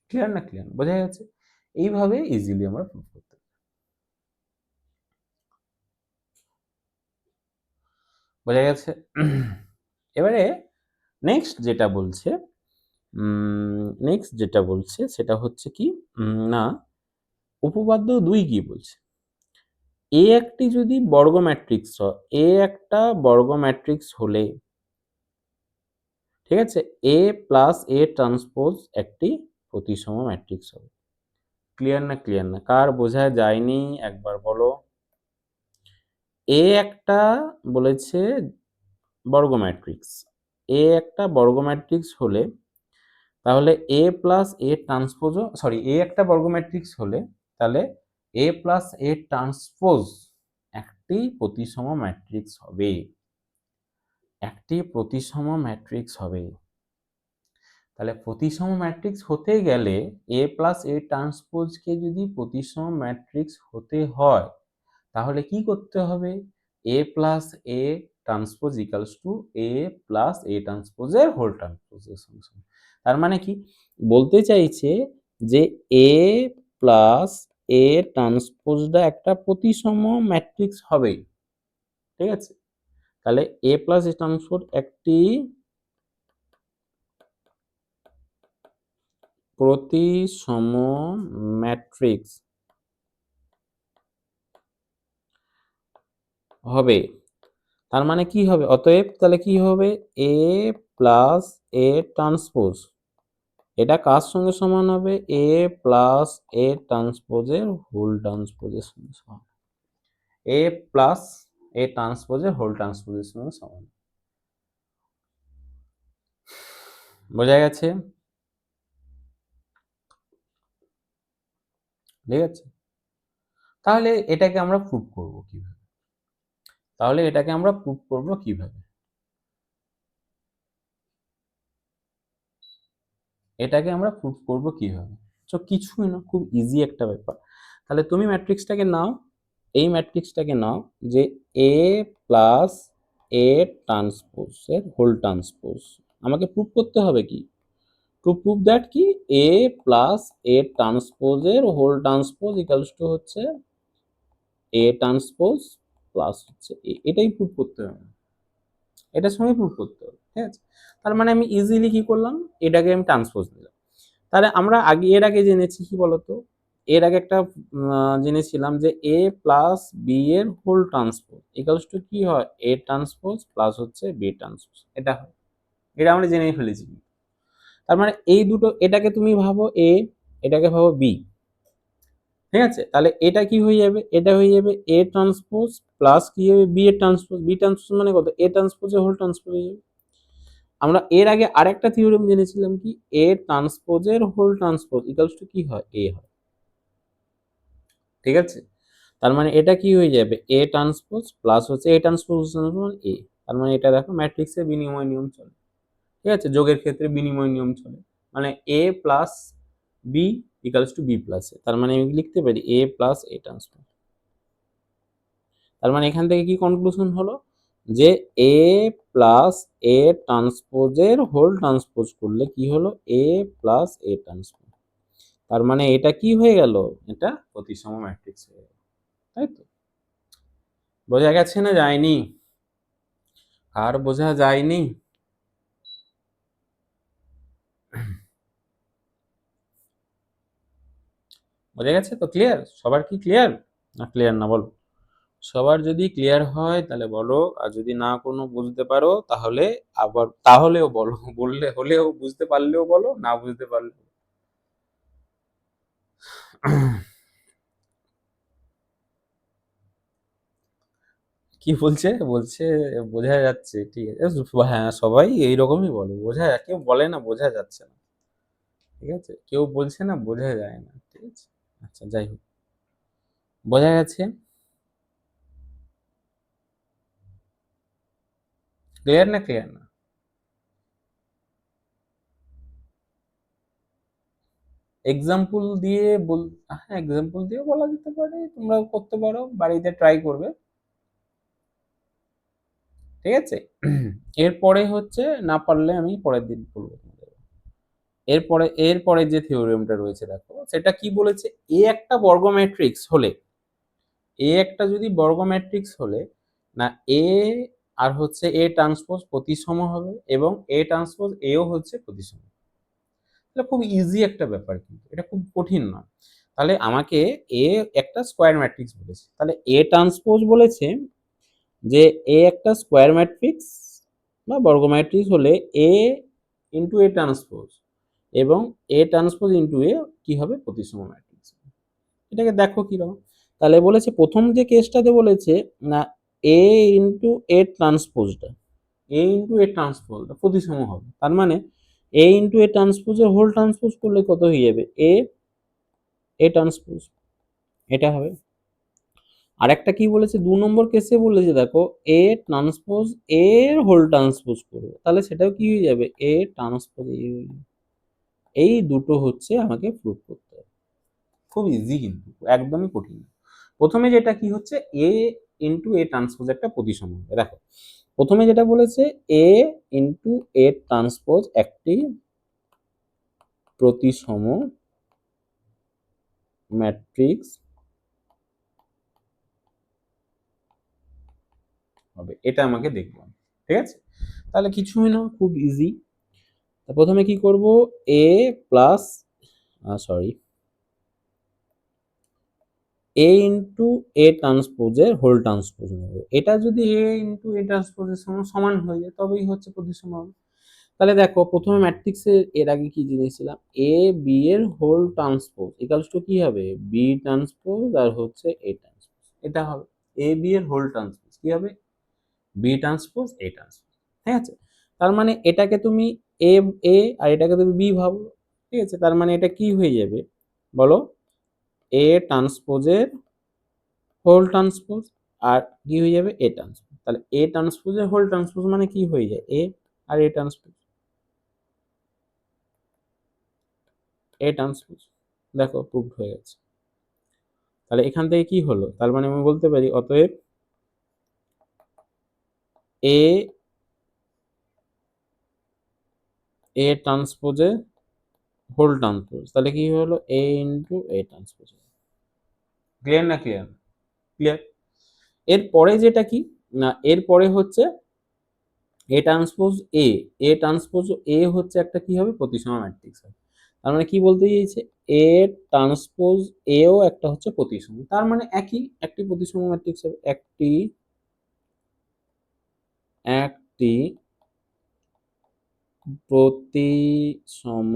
Speaker 1: ক্লিয়ার না, ক্লিয়ার না? বোঝা গেছে? এইভাবে ইজিলি আমরা প্রুভ করতে পারি। বোঝা গেছে? এবারে নেক্সট যেটা বলছে সেটা হচ্ছে কি না উপপাদ্য ২ কি বলছে? A একটি যদি বর্গ ম্যাট্রিক্স হয়, A একটা বর্গ ম্যাট্রিক্স হলে ঠিক আছে? A প্লাস A ট্রান্সপোজ একটি প্রতিসম ম্যাট্রিক্স হবে। ক্লিয়ার না, ক্লিয়ার না? কার বোঝা যায়নি একবার বলো? A একটা বলেছে বর্গ ম্যাট্রিক্স। A একটা বর্গ ম্যাট্রিক্স হলে তাহলে A প্লাস A ট্রান্সপোজও A একটা বর্গ ম্যাট্রিক্স হলে তাহলে A প্লাস A ট্রান্সপোজ একটি প্রতিসম ম্যাট্রিক্স হবে। একটি প্রতিসম ম্যাট্রিক্স হবে। তাহলে প্রতিসম ম্যাট্রিক্স হতে গেলে A প্লাস A ট্রান্সপোজকে যদি প্রতিসম ম্যাট্রিক্স হতে হয় তাহলে কি করতে হবে? A plus A transpose equals to A plus A ট্রান্সপোজের হোল ট্রান্সপোজের সঙ্গে সমান। তার মানে কি বলতে চাইছে যে A প্লাস A ট্রান্সপোজটা একটা প্রতিসম ম্যাট্রিক্স হবে। ঠিক আছে? তাহলে A প্লাস A ট্রান্সপোজ একটি প্রতিসম ম্যাট্রিক্স হবে। তার মানে কি হবে? অতএব তাহলে কি হবে? A প্লাস A ট্রান্সপোজ এটা কার সঙ্গে সমান হবে? A প্লাস A ট্রান্সপোজের হোল ট্রান্সপোজের সঙ্গে সমান। A প্লাস A ট্রান্সপোজের হোল ট্রান্সপোজের সঙ্গে সমান। বোঝা গেছে? ঠিক আছে? তাহলে এটাকে আমরা প্রুভ করব কিভাবে? কিছুই না, খুব ইজি একটা ব্যাপার। তাহলে তুমি ম্যাট্রিক্সটাকে নাও, এই ম্যাট্রিক্সটাকে নাও যে A প্লাস A ট্রান্সপোজের হোল ট্রান্সপোজ। আমাকে প্রুভ করতে হবে কি? টু প্রুভ দ্যাট কি A প্লাস A ট্রান্সপোজের হোল ট্রান্সপোজ ইকুয়ালস টু হচ্ছে A ট্রান্সপোজ প্লাস হচ্ছে A। এটাই প্রুভ করতে হবে। এটার সঙ্গে প্রুভ করতে হবে। ঠিক আছে? তার মানে আমি ইজিলি কি করলাম? এটাকে আমি ট্রান্সপোজ নিলাম। তাহলে আমরা এর আগে জেনেছি কি বলতো? এর আগে একটা জেনেছিলাম যে A প্লাস B এর হোল ট্রান্সপোজ ইকুয়ালস টু কি হয়? A ট্রান্সপোজ প্লাস হচ্ছে B ট্রান্সপোজ। এটা হয়। এটা আমরা জেনেই ফেলেছি। তার মানে এই দুটো এটাকে তুমি ভাবো A, এটাকে ভাবো B। ঠিক আছে? তাহলে এটা কি হয়ে যাবে? এটা হয়ে যাবে A ট্রান্সপোজ প্লাস কি হবে? B এর ট্রান্সপোজ। B ট্রান্সপোজ মানে কত? A ট্রান্সপোজের হোল ট্রান্সপোজ হয়ে যাবে। আমরা এর আগে আরেকটা থিওরেম জেনেছিলাম কি A ট্রান্সপোজের হোল ট্রান্সপোজ ইকুয়ালস টু কি হয়? A হয়। ঠিক আছে? তার মানে এটা কি হয়ে যাবে? A ট্রান্সপোজ প্লাস হচ্ছে A ট্রান্সপোজ সমান A। তার মানে এটা দেখো ম্যাট্রিক্সের বিনিময় নিয়ম চলে। ঠিক আছে? যোগের ক্ষেত্রে বিনিময় নিয়ম চলে। মানে A plus B equals to B plus A। তার মানে আমি লিখতে পারি A প্লাস A ট্রান্সপোজ। তার মানে এখান থেকে কি কনক্লুশন হলো? যে A প্লাস A ট্রান্সপোজের হোল ট্রান্সপোজ করলে কি হলো? A plus A transpose. তার মানে এটা কি হয়ে গেল? এটা প্রতিসম ম্যাট্রিক্স হয়ে গেল। তাই তো? বোঝা গেছে না যায়নি? আর বোঝা যায়নি? বোঝা গেছে তো? ক্লিয়ার? সবার কি ক্লিয়ার? না ক্লিয়ার না বলো? সবার যদি ক্লিয়ার হয় তাহলে বলো, আর যদি না কোনো বুঝতে পারো তাহলে আবার তাহলেও বলো, বললে হলেও বুঝতে পারলেও বলো, না বুঝতে পারলে কি বলছে? বলছে বোঝা যাচ্ছে। ঠিক আছে। হ্যাঁ, সবাই এইরকমই বলে। কেউ বলে না বোঝা যাচ্ছে না। ঠিক আছে? কেউ বলছে না বোঝা যায় না। ঠিক আছে? আচ্ছা যাই হোক। বোঝা গেছে? ক্লিয়ার না, ক্লিয়ার না? এক্সাম্পল দিয়ে হ্যাঁ, এক্সাম্পল দিয়ে বলা যেতে পারে, তোমরাও করতে পারো, বাড়িতে ট্রাই করবে। ঠিক আছে? এরপরে হচ্ছে, না পারলে আমি পরের দিন বলবো তোমাদের। এরপরে যে থিওরেমটা রয়েছে দেখো, সেটা কি বলেছে, এ একটা বর্গ ম্যাট্রিক্স হলে, এ একটা যদি বর্গ ম্যাট্রিক্স হলে, না এ আর হচ্ছে এ ট্রান্সপোজ প্রতিসম হবে, এবং এ ট্রান্সপোজ এও হচ্ছে প্রতিসম। এটা খুব ইজি একটা ব্যাপার, কিন্তু এটা খুব কঠিন না। তাহলে আমাকে এ একটা স্কোয়ার ম্যাট্রিক্স বলেছে, তাহলে এ ট্রান্সপোজ বলেছে যে এ একটা স্কোয়ার ম্যাট্রিক্স বা বর্গ ম্যাট্রিক্স হলে এ ইন্টু এ ট্রান্সপোজ এবং এ ট্রান্সপোজ ইন্টু এ কি হবে, প্রতিসম ম্যাট্রিক্স। এটাকে দেখো কিরকম। তাহলে বলেছে প্রথম যে কেসটাতে বলেছে না এ ইন্টু এ ট্রান্সপোজটা, এ ইন্টু এ ট্রান্সপোজটা প্রতিসম হবে, তার মানে এ ইন্টু এ ট্রান্সপোজের হোল ট্রান্সপোজ করলে কত হয়ে যাবে, এ এ ট্রান্সপোজ, এটা হবে। আরেকটা কি বলেছে, ২ নম্বর কেসে বলেছে দেখো এ ট্রান্সপোজ এর হোল ট্রান্সপোজ করবে, তাহলে সেটাও কি হয়ে যাবে, এ ট্রান্সপোজ এ। এই দুটো হচ্ছে আমাকে প্রুভ করতে হবে। খুব ইজি, কিন্তু একদমই কঠিন না। প্রথমে যেটা কি হচ্ছে, এ ইন্টু এ ট্রান্সপোজ একটা প্রতিসম হবে। দেখো প্রথমে যেটা বলেছে, এ ইন্টু এ ট্রান্সপোজ একটি প্রতিসম ম্যাট্রিক্স হবে, এটা আমাকে দেখবো। ঠিক আছে? তাহলে কিছুই না, খুব ইজি। প্রথমে কি করব, এ plus sorry A into A ট্রান্সপোজের হোল ট্রান্সপোজ নেব। এটা যদি এ ইন্টু এ ট্রান্সপোজের সঙ্গে সমান হয়ে যায় তবেই হচ্ছে প্রতিসম হবে। তাহলে দেখো প্রথমে ম্যাট্রিক্সের এর আগে কি জেনেছিলাম, এ বি এর হোল ট্রান্সপোজ ইকালস টু কি হবে, বি ট্রান্সপোজ আর হচ্ছে এ ট্রান্সপোজ, এটা হবে। এ বি এর হোল ট্রান্সপোজ কি হবে, বি ট্রান্সপোজ এ ট্রান্সপোজ। ঠিক আছে? তার মানে এটাকে তুমি এ এ আর এটাকে তুমি বি ভাবো। ঠিক আছে? তার মানে এটা কি হয়ে যাবে বলো, এ ট্রান্সপোজের হোল ট্রান্সপোজ আর কি হয়ে যাবে, এ ট্রান্সপোজ। তাহলে এ ট্রান্সপোজের হোল ট্রান্সপোজ মানে কি হয়ে যায়, এ আর এ ট্রান্সপোজ, এ ট্রান্সপোজ। দেখো প্রুভড হয়ে গেছে। তাহলে এখান থেকে কি হলো, তার মানে আমি বলতে পারি অতএব এ এ ট্রান্সপোজের হোল ট্রান্সপোজ, তাহলে কি হলো, এ ইন্টু এ ট্রান্সপোজ। ক্লিয়ার না ক্লিয়ার? ক্লিয়ার। এরপরে যেটা কি, না এরপরে হচ্ছে এ ট্রান্সপোজ এ, এ ট্রান্সপোজ এ হচ্ছে একটা কি হবে, প্রতিসম ম্যাট্রিক্স হবে। তার মানে কি বলতে চাইছে, এ ট্রান্সপোজ এও একটা হচ্ছে প্রতিসম, তার মানে একই, একটি প্রতিসম ম্যাট্রিক্স হবে, একটি একটি প্রতিসম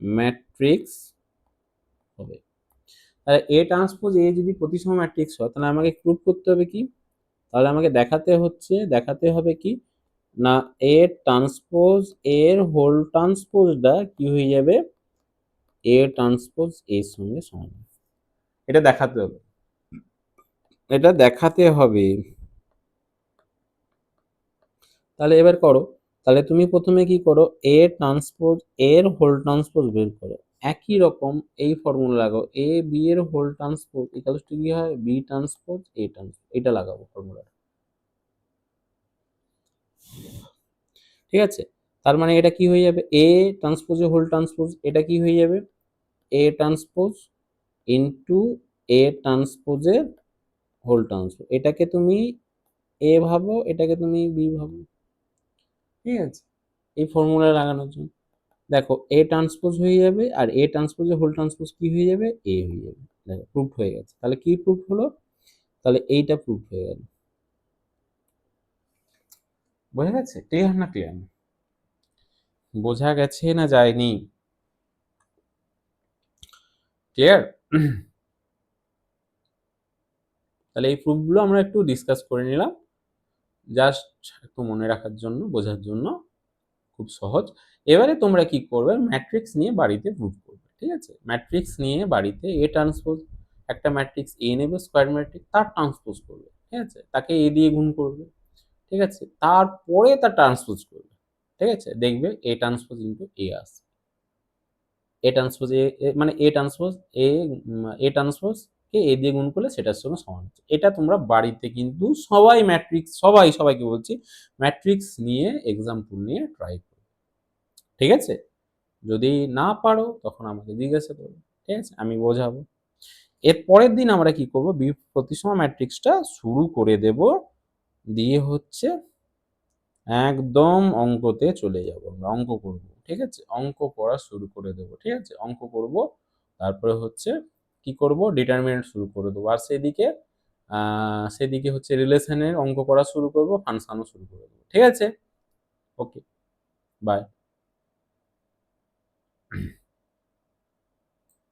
Speaker 1: ম্যাট্রিক্স হবে। তাহলে এ ট্রান্সপোজ এ যদি প্রতিসম ম্যাট্রিক্স হয়, তাহলে আমাকে প্রুভ করতে হবে কি, তাহলে আমাকে দেখাতে হবে কি, না এ ট্রান্সপোজ এর হোল ট্রান্সপোজটা কি হয়ে যাবে, এ ট্রান্সপোজ এর সঙ্গে সমান। এটা দেখাতে হবে, এটা দেখাতে হবে। তাহলে এবার করো, তাহলে তুমি প্রথমে কি করো, এ ট্রান্সপোজ এর হোল ট্রান্সপোজ বের করো। একই রকম এই ফর্মুলা লাগাও, এ বি এর হোল ট্রান্সপোজ ইকুয়ালস টু কি হয়, বি ট্রান্সপোজ এ ট্রান্সপোজ, এটা লাগাবো ফর্মুলা। ঠিক আছে? তার মানে এটা কি হয়ে যাবে, এ ট্রান্সপোজের হোল ট্রান্সপোজ, এটা কি হয়ে যাবে, এ ট্রান্সপোজ ইন্টু এ ট্রান্সপোজের হোল ট্রান্সপোজ। এটাকে তুমি এ ভাবো, এটাকে তুমি বি ভাবো। ঠিক আছে? এই ফর্মুলা লাগানোর জন্য দেখো এ ট্রান্সপোজ হয়ে যাবে আর এ ট্রান্সপোজের হোল ট্রান্সপোজ কি হয়ে যাবে, এ হয়ে যাবে। দেখো প্রুফ হয়ে গেছে। তাহলে কি প্রুফ হলো, তাহলে এইটা প্রুফ হয়ে গেল। বোঝা গেছে? ক্লিয়ার না ক্লিয়ার? বোঝা গেছে না যায়নি? ক্লিয়ার? তাহলে এই প্রুফগুলো আমরা একটু ডিসকাস করে নিলাম, জাস্ট একটু মনে রাখার জন্য, বোঝার জন্য। খুব সহজ। এবারে তোমরা কি করবে, ম্যাট্রিক্স নিয়ে বাড়িতে প্রুভ করবে। ঠিক আছে? ম্যাট্রিক্স নিয়ে বাড়িতে এ ট্রান্সপোজ, একটা ম্যাট্রিক্স এ নেবে স্কোয়ার ম্যাট্রিক্স, তার ট্রান্সপোজ করবে। ঠিক আছে? তাকে এ দিয়ে গুণ করবে। ঠিক আছে? তারপরে তার ট্রান্সপোজ করবে। ঠিক আছে? দেখবে A ট্রান্সপোজ ইনটু A আসবে। A ট্রান্সপোজ মানে A transpose A A transpose K A দিয়ে গুণ করলে সেটার সঙ্গে সমান হচ্ছে। এটা তোমরা বাড়িতে কিন্তু সবাই ম্যাট্রিক্স, সবাইকে বলছি, ম্যাট্রিক্স নিয়ে এক্সাম্পল নিয়ে ট্রাই করো। ঠিক আছে? যদি না পারো তখন আমাকে জিজ্ঞাসা করো। ঠিক আছে? আমি বোঝাবো। এর পরের দিন আমরা কি করব, প্রতিসম ম্যাট্রিক্সটা শুরু করে দেব, দিয়ে হচ্ছে একদম অঙ্কতে চলে যাব, আমরা অঙ্ক করব। ঠিক আছে? অঙ্ক করা শুরু করে দেব। ঠিক আছে? অঙ্ক করব, তারপরে হচ্ছে কি করব, ডিটারমিনেন্ট শুরু করে দেবো। আর সেদিকে হচ্ছে রিলেশনের অঙ্ক করা শুরু করব, ফাংশনও শুরু করে দেবো। ঠিক আছে? ওকে, বাই।